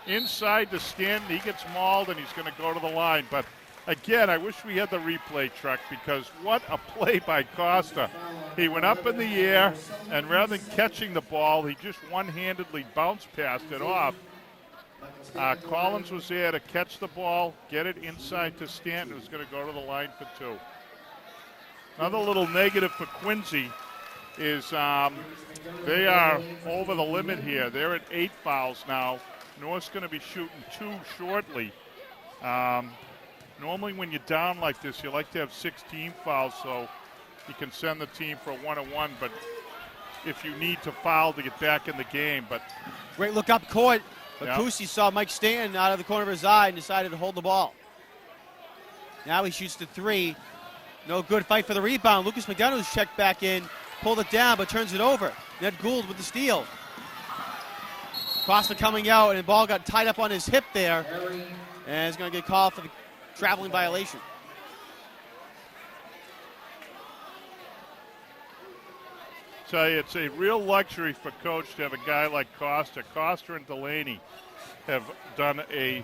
[SPEAKER 2] Inside to Stanton, he gets mauled, and he's going to go to the line. But again, I wish we had the replay truck, because what a play by Costa. He went up in the air, and rather than catching the ball, he just one-handedly bounced past it off. Collins was there to catch the ball, get it inside to Stanton, who's going to go to the line for two. Another little negative for Quincy is they are over the limit here. They're at 8 fouls now. North's going to be shooting 2 shortly. Normally when you're down like this, you like to have 16 fouls so you can send the team for a 1-on-1, but if you need to foul to get back in the game. But
[SPEAKER 1] great look up court. But
[SPEAKER 2] yeah.
[SPEAKER 1] Kusi saw Mike Stanton out of the corner of his eye and decided to hold the ball. Now he shoots the 3. No good. Fight for the rebound. Lucas McDonough's checked back in, pulled it down, but turns it over. Ned Gould with the steal. Costa coming out, and the ball got tied up on his hip there, and is going to get called for the traveling violation.
[SPEAKER 2] Tell you, it's a real luxury for Coach to have a guy like Costa. Costa and Delaney have done a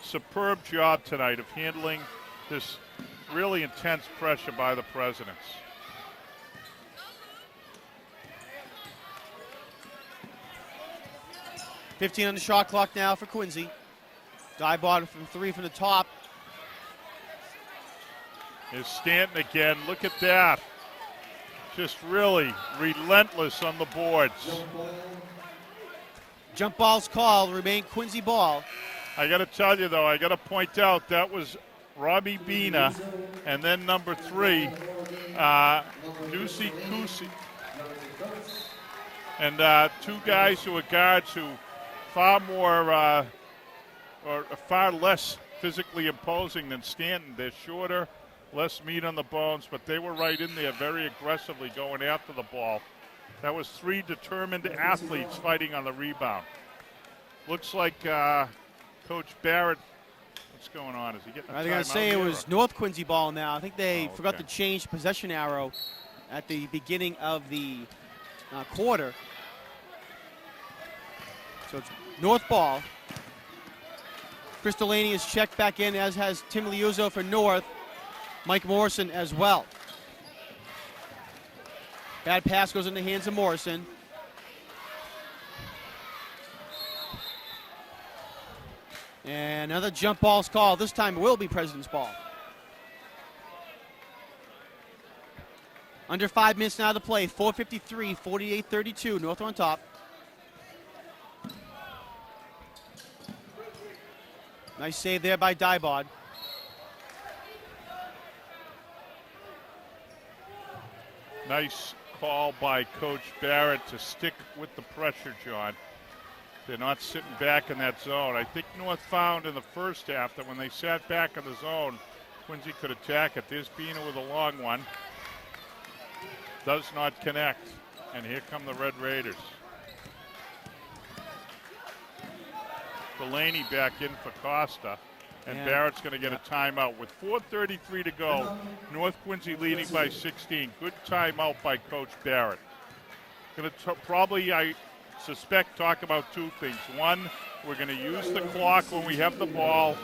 [SPEAKER 2] superb job tonight of handling this really intense pressure by the Presidents.
[SPEAKER 1] $15 on the shot clock now for Quincy. Dybod from 3 from the top.
[SPEAKER 2] Is Stanton again. Look at that. Just really relentless on the boards.
[SPEAKER 1] Jump ball's called, remain Quincy ball.
[SPEAKER 2] I got to tell you, though, I got to point out that was Robbie Bina, and then number 3, Ducey Kusi. And 2 guys who are guards who far more or far less physically imposing than Stanton. They're shorter, less meat on the bones, but they were right in there very aggressively going after the ball. That was 3 determined athletes fighting on the rebound. Looks like Coach Barrett, what's going on? Is he getting a timeout?
[SPEAKER 1] I was going to say it was North Quincy ball now. I think they forgot to change possession arrow at the beginning of the quarter. So it's North ball. Chris Delaney is checked back in, as has Tim Liuzzo for North. Mike Morrison as well. Bad pass goes in the hands of Morrison. And another jump ball's called. This time it will be President's ball. Under 5 minutes now to play. 4:53, 48-32. North on top. Nice save there by Dybod.
[SPEAKER 2] Nice call by Coach Barrett to stick with the pressure, John. They're not sitting back in that zone. I think North found in the first half that when they sat back in the zone, Quincy could attack it. There's Bina with a long one. Does not connect. And here come the Red Raiders. Delaney back in for Costa. And Barrett's going to get a timeout with 4:33 to go. North Quincy leading by 16. Good timeout by Coach Barrett. Going to probably, I suspect, talk about 2 things. 1, we're going to use the clock when we have the ball.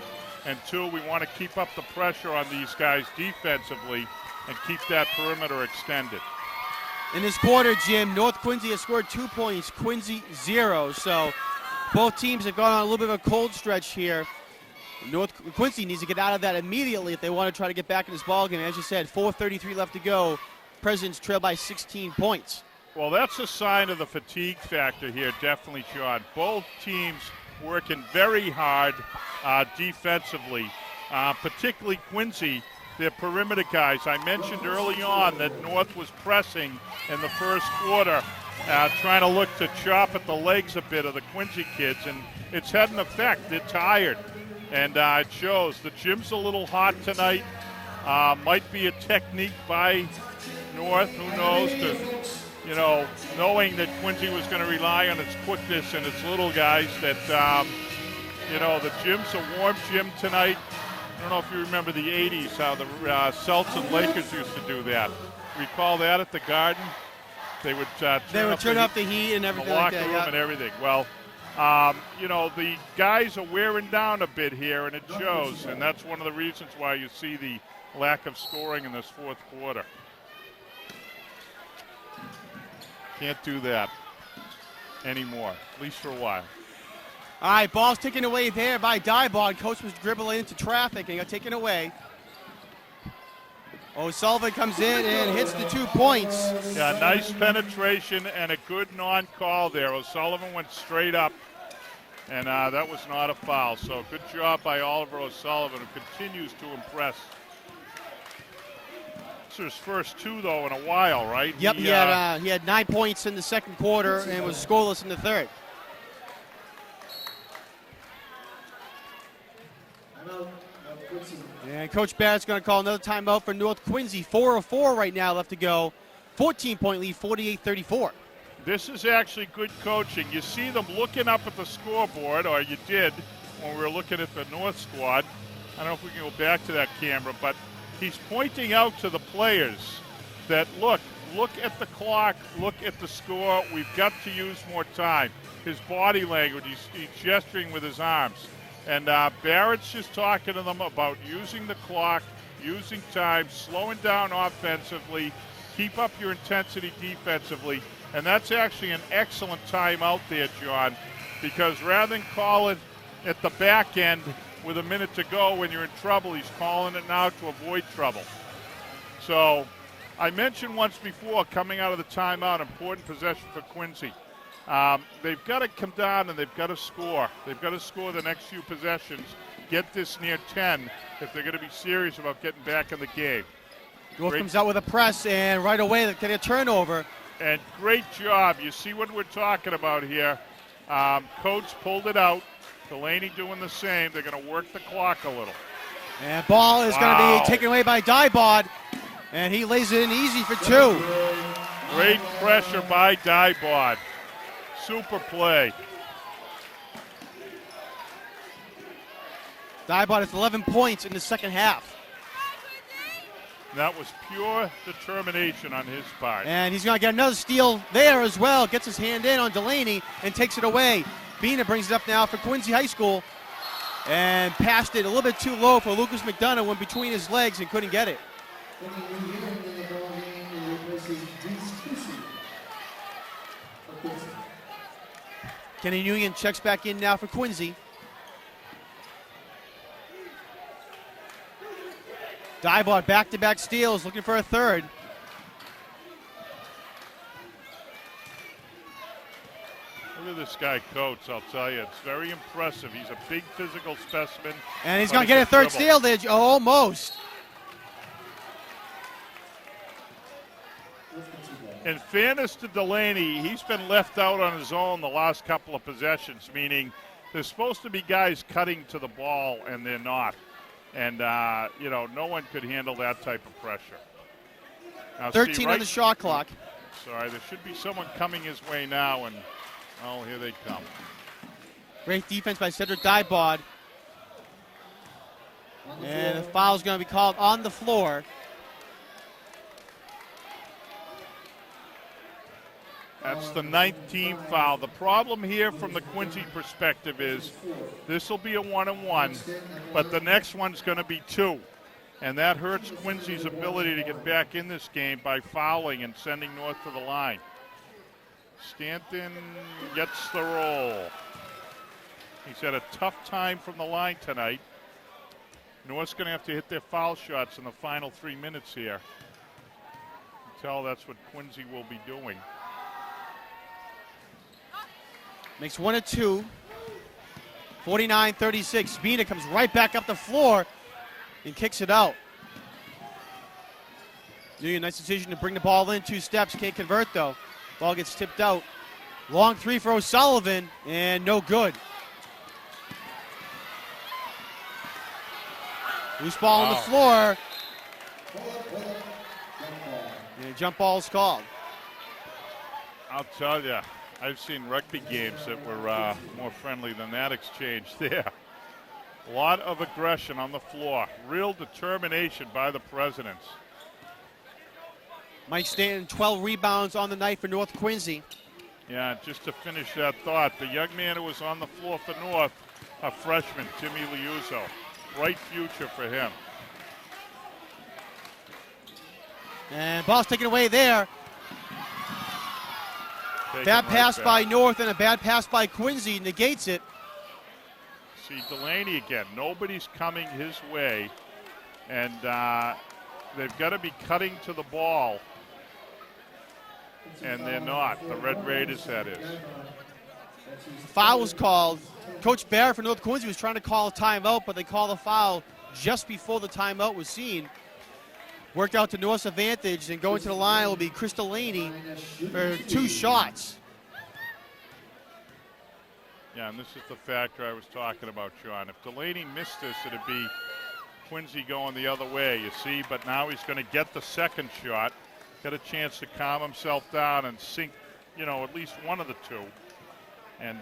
[SPEAKER 2] And 2, we want to keep up the pressure on these guys defensively and keep that perimeter extended.
[SPEAKER 1] In this quarter, Jim, North Quincy has scored 2 points, Quincy 0. So both teams have gone on a little bit of a cold stretch here. North Quincy needs to get out of that immediately if they want to try to get back in this ballgame. As you said, 4:33 left to go. Presidents trail by 16 points.
[SPEAKER 2] Well, that's a sign of the fatigue factor here, definitely, John. Both teams working very hard defensively, particularly Quincy, their perimeter guys. I mentioned early on that North was pressing in the first quarter, trying to look to chop at the legs a bit of the Quincy kids, and it's had an effect. They're tired, and it shows. The gym's a little hot tonight. Might be a technique by North, who knows, knowing that Quincy was going to rely on its quickness and its little guys, that, the gym's a warm gym tonight. I don't know if you remember the 80s, how the Celtics and Lakers used to do that. Recall that at the Garden? They would turn
[SPEAKER 1] up the heat and everything
[SPEAKER 2] the locker
[SPEAKER 1] like that.
[SPEAKER 2] room and everything. Well, the guys are wearing down a bit here, and it shows, and that's one of the reasons why you see the lack of scoring in this fourth quarter. Can't do that anymore, at least for a while.
[SPEAKER 1] All right, ball's taken away there by Dybod. Coach was dribbling into traffic and got taken away. O'Sullivan comes in and hits the 2 points.
[SPEAKER 2] Yeah, nice penetration and a good non-call there. O'Sullivan went straight up, and that was not a foul. So good job by Oliver O'Sullivan, who continues to impress. It's his first 2, though, in a while, right?
[SPEAKER 1] Yep, he had 9 points in the second quarter and was scoreless in the third. And Coach Barrett's going to call another timeout for North Quincy. 4:04 right now left to go. 14-point lead, 48-34.
[SPEAKER 2] This is actually good coaching. You see them looking up at the scoreboard, or you did when we were looking at the North squad. I don't know if we can go back to that camera, but he's pointing out to the players that, look at the clock, look at the score. We've got to use more time. His body language, he's gesturing with his arms. And Barrett's just talking to them about using the clock, using time, slowing down offensively, keep up your intensity defensively. And that's actually an excellent timeout there, John, because rather than call it at the back end with a minute to go when you're in trouble, he's calling it now to avoid trouble. So I mentioned once before, coming out of the timeout, important possession for Quincy. They've got to come down and they've got to score. They've got to score the next few possessions, get this near 10 if they're going to be serious about getting back in the game.
[SPEAKER 1] North comes out with a press, and right away they get a turnover.
[SPEAKER 2] And great job. You see what we're talking about here. Coach pulled it out. Delaney doing the same. They're going to work the clock a little.
[SPEAKER 1] And ball is going to be taken away by Dybod, and he lays it in easy for 2.
[SPEAKER 2] Great pressure by Dybod. Super play.
[SPEAKER 1] Dybod has 11 points in the second half.
[SPEAKER 2] That was pure determination on his part.
[SPEAKER 1] And he's going to get another steal there as well. Gets his hand in on Delaney and takes it away. Bina brings it up now for Quincy High School. And passed it a little bit too low for Lucas McDonough, went between his legs and couldn't get it. Kenny Nguyen checks back in now for Quincy. Dybod back-to-back steals, looking for a third.
[SPEAKER 2] Look at this guy, Coates, I'll tell you. It's very impressive. He's a big physical specimen.
[SPEAKER 1] And he's going to get a third steal there. Almost.
[SPEAKER 2] In fairness to Delaney, he's been left out on his own the last couple of possessions, meaning there's supposed to be guys cutting to the ball, and they're not. And, no one could handle that type of pressure. Now,
[SPEAKER 1] 13 on the shot clock.
[SPEAKER 2] Sorry, there should be someone coming his way now, and, here they come.
[SPEAKER 1] Great defense by Cedric Dybod. And the foul's going to be called on the floor.
[SPEAKER 2] That's the 9th team foul. The problem here from the Quincy perspective is this will be a 1-and-1, but the next one's going to be 2. And that hurts Quincy's ability to get back in this game by fouling and sending North to the line. Stanton gets the roll. He's had a tough time from the line tonight. North's going to have to hit their foul shots in the final 3 minutes here. You can tell that's what Quincy will be doing.
[SPEAKER 1] Makes 1 of 2. 49-36. Bina comes right back up the floor and kicks it out. Union, nice decision to bring the ball in 2 steps. Can't convert though. Ball gets tipped out. Long 3 for O'Sullivan and no good. Loose ball on the floor. And a jump ball is called.
[SPEAKER 2] I'll tell you, I've seen rugby games that were more friendly than that exchange there. A lot of aggression on the floor. Real determination by the Presidents.
[SPEAKER 1] Mike Stanton, 12 rebounds on the night for North Quincy.
[SPEAKER 2] Yeah, just to finish that thought, the young man who was on the floor for North, a freshman, Timmy Liuzzo. Bright future for him.
[SPEAKER 1] And ball's taken away there. Bad pass by North and a bad pass by Quincy negates it.
[SPEAKER 2] See Delaney again. Nobody's coming his way. And they've got to be cutting to the ball. And they're not. The Red Raiders, that is.
[SPEAKER 1] Foul was called. Coach Barrett for North Quincy was trying to call a timeout, but they called a foul just before the timeout was seen. Worked out to North's advantage, and going to the line will be Chris Delaney for 2 shots.
[SPEAKER 2] Yeah, and this is the factor I was talking about, John. If Delaney missed this, it'd be Quincy going the other way, you see. But now he's going to get the second shot, get a chance to calm himself down and sink, at least one of the 2. And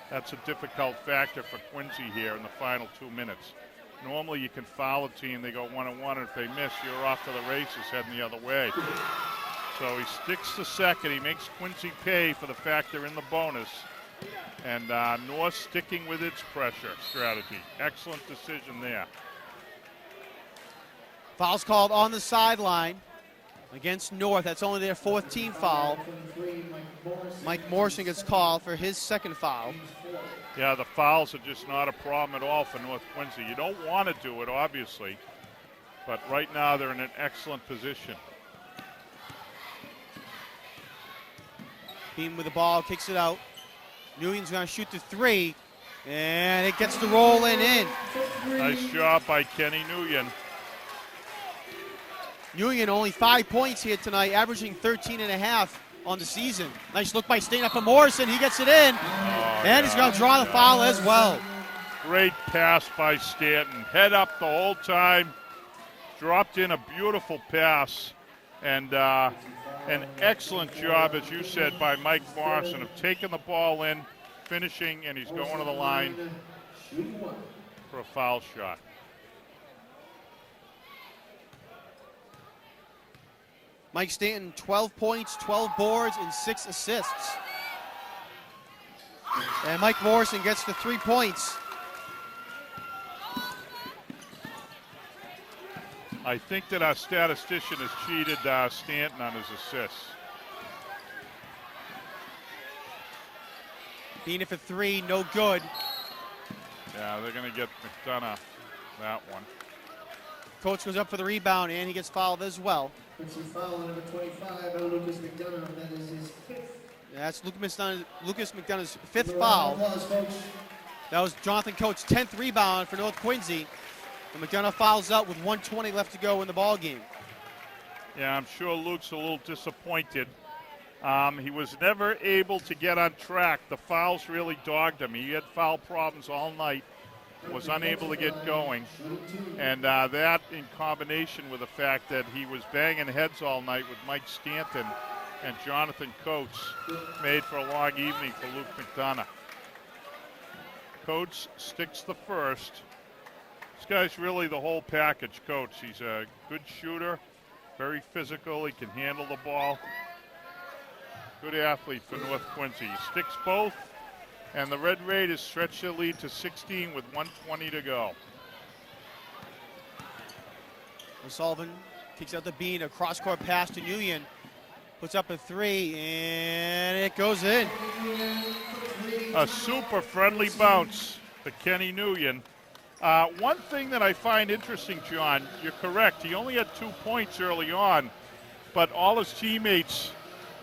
[SPEAKER 2] that's a difficult factor for Quincy here in the final 2 minutes. Normally you can foul a team, they go 1-1, and if they miss, you're off to the races heading the other way. So he sticks to second. He makes Quincy pay for the fact they're in the bonus. And North sticking with its pressure strategy. Excellent decision there.
[SPEAKER 1] Foul's called on the sideline against North. That's only their 4th team foul. Mike Morrison gets called for his 2nd foul.
[SPEAKER 2] Yeah, the fouls are just not a problem at all for North Quincy. You don't want to do it, obviously, but right now they're in an excellent position.
[SPEAKER 1] Beam with the ball, kicks it out. Nguyen's going to shoot the 3, and it gets the roll in.
[SPEAKER 2] Nice job by Kenny Nguyen.
[SPEAKER 1] Nguyen only 5 points here tonight, averaging 13.5 on the season. Nice look by Stain up for Morrison. He gets it in, and he's going to draw the foul as well.
[SPEAKER 2] Great pass by Stanton. Head up the whole time. Dropped in a beautiful pass. And an excellent job, as you said, by Mike Morrison of taking the ball in, finishing, and he's going to the line for a foul shot.
[SPEAKER 1] Mike Stanton, 12 points, 12 boards, and 6 assists. And Mike Morrison gets the 3 points.
[SPEAKER 2] I think that our statistician has cheated Stanton on his assists.
[SPEAKER 1] Bina for 3, no good.
[SPEAKER 2] Yeah, they're going to get McDonough that one.
[SPEAKER 1] Coach goes up for the rebound, and he gets fouled as well.
[SPEAKER 3] Quincy foul number 25 on Lucas McDonough. That is his 5th.
[SPEAKER 1] That's Lucas McDonough's 5th foul. That was Jonathan Coates' 10th rebound for North Quincy. And McDonough fouls out with 1:20 left to go in the ball game.
[SPEAKER 2] Yeah, I'm sure Luke's a little disappointed. He was never able to get on track. The fouls really dogged him. He had foul problems all night, was unable to get going. And that in combination with the fact that he was banging heads all night with Mike Stanton and Jonathan Coates made for a long evening for Luke McDonough. Coates sticks the first. This guy's really the whole package, Coates. He's a good shooter, very physical. He can handle the ball. Good athlete for North Quincy. He sticks both, and the Red Raiders stretch their lead to 16 with 1:20 to go.
[SPEAKER 1] O'Sullivan kicks out the bean, a cross-court pass to Nguyen. Puts up a 3, and it goes in.
[SPEAKER 2] A super friendly bounce to Kenny Nguyen. One thing that I find interesting, John, you're correct. He only had 2 points early on, but all his teammates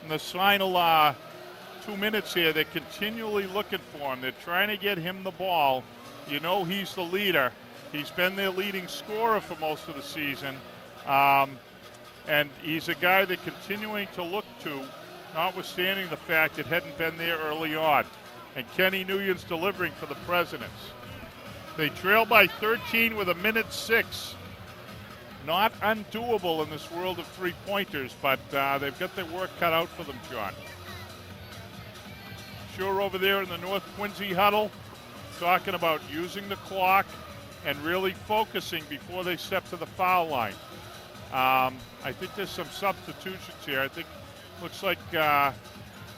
[SPEAKER 2] in the final 2 minutes here, they're continually looking for him. They're trying to get him the ball. You know he's the leader. He's been their leading scorer for most of the season. And he's a guy they're continuing to look to, notwithstanding the fact it hadn't been there early on. And Kenny Nguyen's delivering for the Presidents. They trail by 13 with 1:06. Not undoable in this world of three-pointers, but they've got their work cut out for them, John. Sure, over there in the North Quincy huddle, talking about using the clock and really focusing before they step to the foul line. I think there's some substitutions here. I think looks like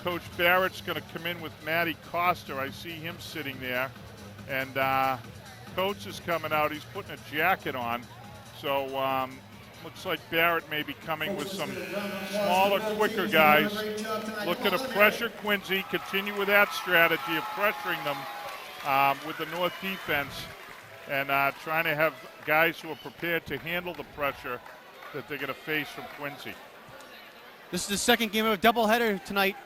[SPEAKER 2] Coach Barrett's going to come in with Matty Costa. I see him sitting there. And Coach is coming out. He's putting a jacket on. So looks like Barrett may be coming with some smaller, quicker guys. Looking to pressure Quincy, continue with that strategy of pressuring them with the North defense. And trying to have guys who are prepared to handle the pressure that they're going to face from Quincy.
[SPEAKER 1] This is the second game of a doubleheader tonight.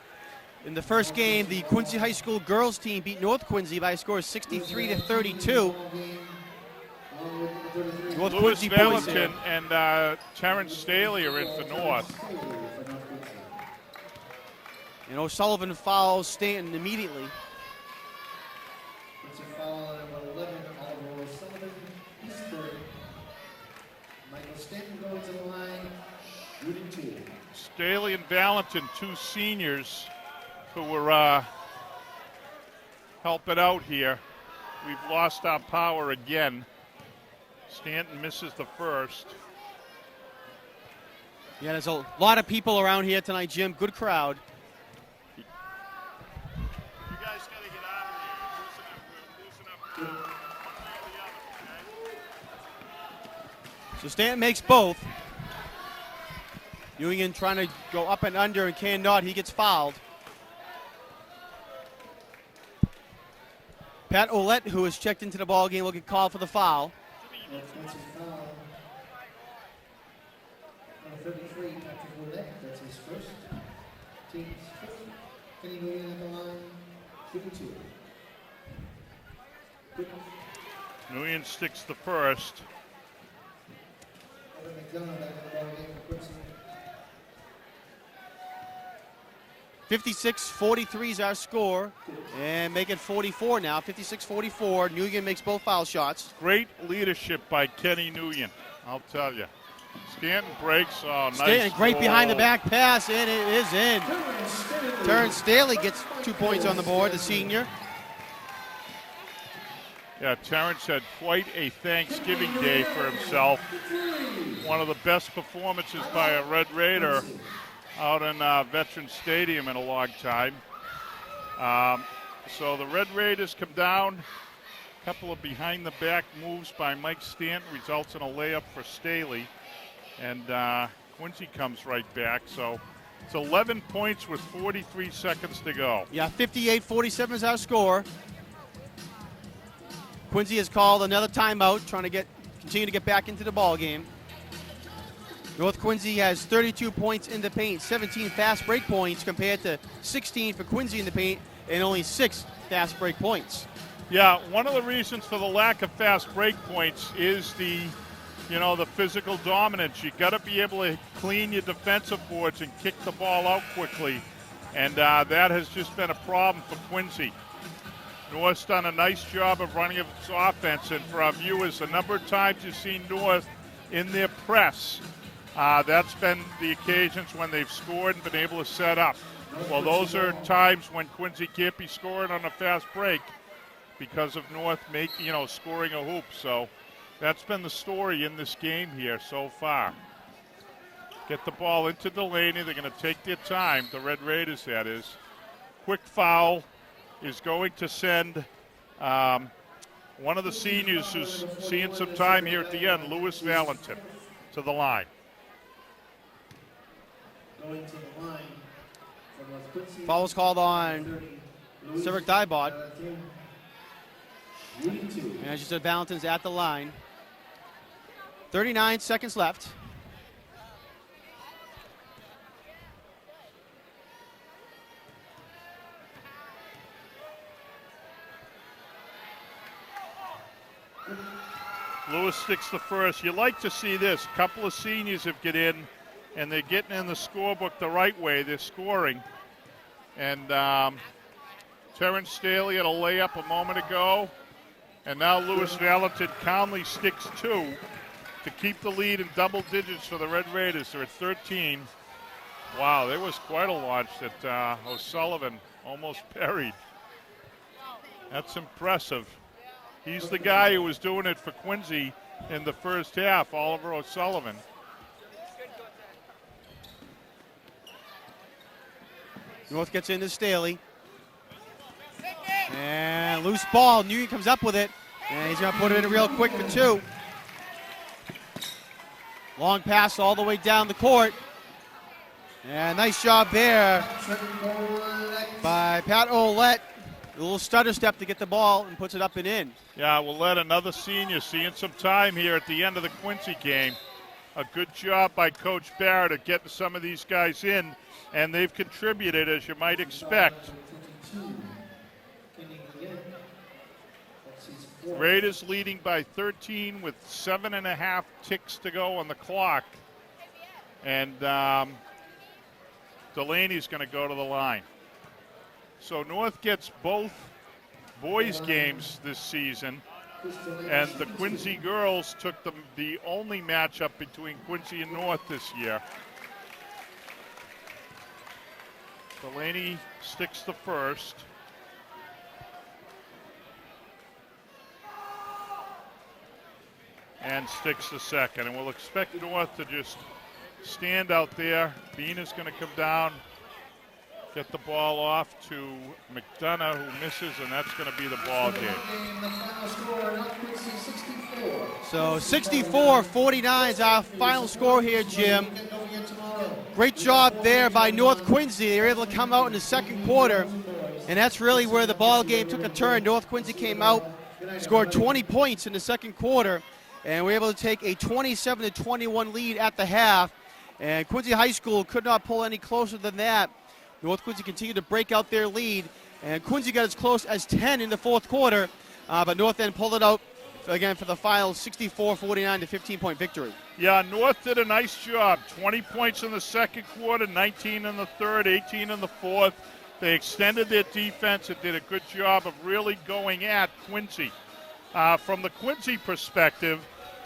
[SPEAKER 1] In the first game, the Quincy High School girls team beat North Quincy by a score of 63-32. North
[SPEAKER 2] Lewis
[SPEAKER 1] Quincy boys
[SPEAKER 2] Valentin and Terrence Staley are in for North.
[SPEAKER 1] And O'Sullivan fouls Stanton immediately.
[SPEAKER 3] It's a foul on number 11, Oliver O'Sullivan. He's third. Michael Stanton going to the line, shooting two.
[SPEAKER 2] Staley and Valentin, two seniors who were helping out here. We've lost our power again. Stanton misses the first.
[SPEAKER 1] Yeah, there's a lot of people around here tonight, Jim. Good crowd.
[SPEAKER 2] You guys got to get out of here. We're losing up
[SPEAKER 1] So Stanton makes both. Nguyen trying to go up and under and cannot. He gets fouled. Pat Ouellette, who has checked into the ball game, will get called for the foul.
[SPEAKER 3] Offensive foul. Number 33, Patrick Ouellette. That's his first. Team's first. Kenny Nguyen at the line, shooting two.
[SPEAKER 2] Nguyen sticks the first.
[SPEAKER 3] Evan McDonough back in the ball game for Quincy.
[SPEAKER 1] 56-43 is our score. And make it 44 now. 56-44. Nguyen makes both foul shots.
[SPEAKER 2] Great leadership by Kenny Nguyen, I'll tell you. Stanton breaks. Oh, nice.
[SPEAKER 1] Stanton, great
[SPEAKER 2] goal.
[SPEAKER 1] behind the back pass, and it is in. Terrence Staley gets 2 points on the board, the senior.
[SPEAKER 2] Yeah, Terrence had quite a Thanksgiving Day for himself. One of the best performances by a Red Raider out in Veterans Stadium in a long time. So the Red Raiders come down. A couple of behind-the-back moves by Mike Stanton results in a layup for Staley. And Quincy comes right back. So it's 11 points with 43 seconds to go.
[SPEAKER 1] Yeah, 58-47 is our score. Quincy has called another timeout, trying to continue to get back into the ball game. North Quincy has 32 points in the paint, 17 fast break points compared to 16 for Quincy in the paint, and only 6 fast break points.
[SPEAKER 2] Yeah, one of the reasons for the lack of fast break points is the physical dominance. You got to be able to clean your defensive boards and kick the ball out quickly, and that has just been a problem for Quincy. North's done a nice job of running its offense, and for our viewers, the number of times you've seen North in their press, that's been the occasions when they've scored and been able to set up. Well, those are times when Quincy can't be scoring on a fast break because of North scoring a hoop. So that's been the story in this game here so far. Get the ball into Delaney. They're going to take their time, the Red Raiders, that is. Quick foul is going to send one of the seniors who's seeing some time here at the end, Lewis Valentin, to the line.
[SPEAKER 3] Going to the line from North Quincy.
[SPEAKER 1] Foul's called on Cedric Dybod.
[SPEAKER 3] Shooting two.
[SPEAKER 1] And as you said, Valentin's at the line. 39 seconds left.
[SPEAKER 2] Lewis sticks the first. You like to see this. A couple of seniors have get in, and they're getting in the scorebook the right way. They're scoring. And Terrence Staley had a layup a moment ago. And now Lewis Valentin calmly sticks 2 to keep the lead in double digits for the Red Raiders. They're at 13. Wow, there was quite a launch that O'Sullivan almost buried. That's impressive. He's the guy who was doing it for Quincy in the first half, Oliver O'Sullivan.
[SPEAKER 1] North gets into Staley. And loose ball. Nguyen comes up with it. And he's going to put it in real quick for 2. Long pass all the way down the court. And nice job there by Pat Ouellette. A little stutter step to get the ball and puts it up and in.
[SPEAKER 2] Yeah, we'll let another senior seeing some time here at the end of the Quincy game. A good job by Coach Barrett of getting some of these guys in, and they've contributed, as you might expect. Raiders leading by 13 with 7.5 ticks to go on the clock. And Delaney's going to go to the line. So North gets both boys games this season, and the Quincy girls took the only matchup between Quincy and North this year. Delaney sticks the first. And sticks the second. And we'll expect North to just stand out there. Bean is going to come down, get the ball off to McDonough, who misses, and that's going to be the ball game.
[SPEAKER 1] So 64-49 is our final score here, Jim. Great job there by North Quincy. They were able to come out in the second quarter, and that's really where the ball game took a turn. North Quincy came out, scored 20 points in the second quarter, and we were able to take a 27-21 lead at the half. And Quincy High School could not pull any closer than that. North Quincy continued to break out their lead, and Quincy got as close as 10 in the fourth quarter, but North then pulled it out again for the final 64-49 to 15-point victory.
[SPEAKER 2] Yeah, North did a nice job. 20 points in the second quarter, 19 in the third, 18 in the fourth. They extended their defense and did a good job of really going at Quincy. From the Quincy perspective,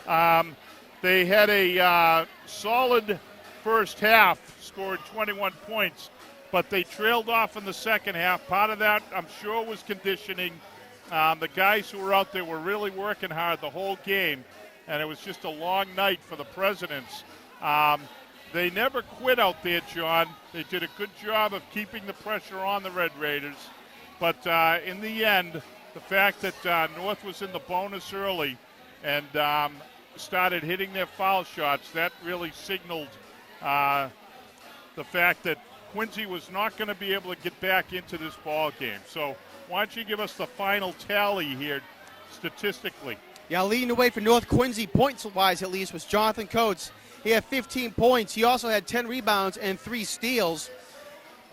[SPEAKER 2] they had a solid first half, scored 21 points, but they trailed off in the second half. Part of that, I'm sure, was conditioning. The guys who were out there were really working hard the whole game, and it was just a long night for the Presidents. They never quit out there, John. They did a good job of keeping the pressure on the Red Raiders, but in the end, the fact that North was in the bonus early and started hitting their foul shots, that really signaled the fact that Quincy was not going to be able to get back into this ball game. So why don't you give us the final tally here statistically?
[SPEAKER 1] Yeah, leading the way for North Quincy, points-wise at least, was Jonathan Coates. He had 15 points. He also had 10 rebounds and 3 steals.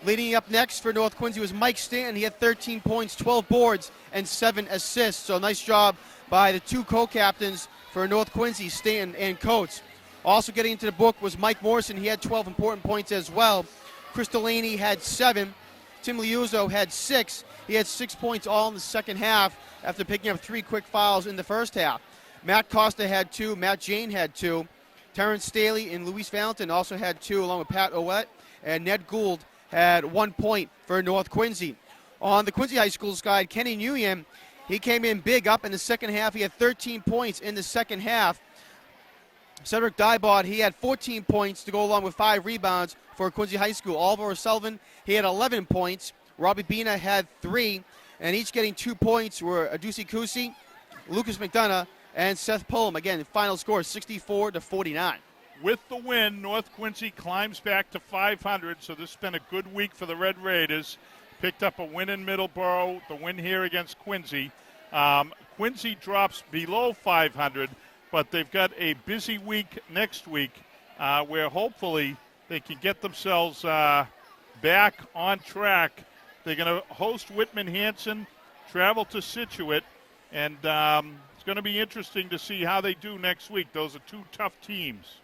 [SPEAKER 1] Leading up next for North Quincy was Mike Stanton. He had 13 points, 12 boards, and 7 assists. So nice job by the two co-captains for North Quincy, Stanton and Coates. Also getting into the book was Mike Morrison. He had 12 important points as well. Chris Delaney had 7. Tim Liuzzo had 6. He had 6 points all in the second half after picking up 3 quick fouls in the first half. Matt Costa had 2. Matt Jane had 2. Terrence Staley and Luis Valentin also had 2, along with Pat Ouellette. And Ned Gould had 1 point for North Quincy. On the Quincy High School side, Kenny Nguyen, he came in big up in the second half. He had 13 points in the second half. Cedric Dybod, he had 14 points to go along with 5 rebounds for Quincy High School. Oliver Sullivan, he had 11 points. Robbie Bina had 3. And each getting 2 points were Adusi Kusi, Lucas McDonough, and Seth Pullum. Again, the final score 64-49.
[SPEAKER 2] With the win, North Quincy climbs back to 500, so this has been a good week for the Red Raiders. Picked up a win in Middleborough, the win here against Quincy. Quincy drops below 500, but they've got a busy week next week where hopefully they can get themselves back on track. They're going to host Whitman Hanson, travel to Scituate, and it's going to be interesting to see how they do next week. Those are two tough teams.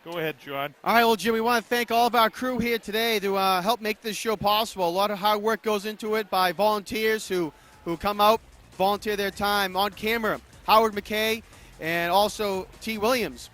[SPEAKER 2] Go ahead, John.
[SPEAKER 1] All right, well, Jim, we want to thank all of our crew here today to help make this show possible. A lot of hard work goes into it by volunteers who come out, volunteer their time on camera. Howard McKay and also T. Williams.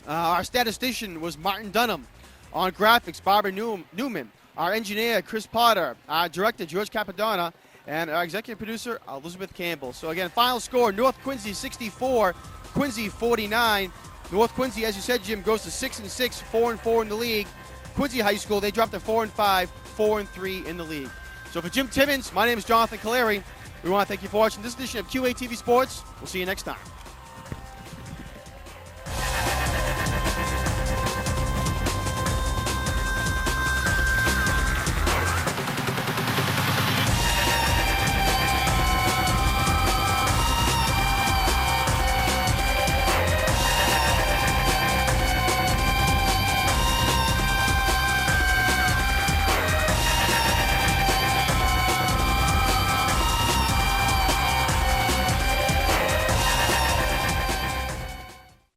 [SPEAKER 1] Our statistician was Martin Dunham. On graphics, Barbara Newman. Our engineer, Chris Potter. Our director, George Capadonna. And our executive producer, Elizabeth Campbell. So, again, final score, North Quincy 64, Quincy 49. North Quincy, as you said, Jim, goes to 6-6, 4-4 in the league. Quincy High School, they dropped to 4-5, 4-3 in the league. So for Jim Timmons, my name is Jonathan Caleri. We want to thank you for watching this edition of QATV Sports. We'll see you next time.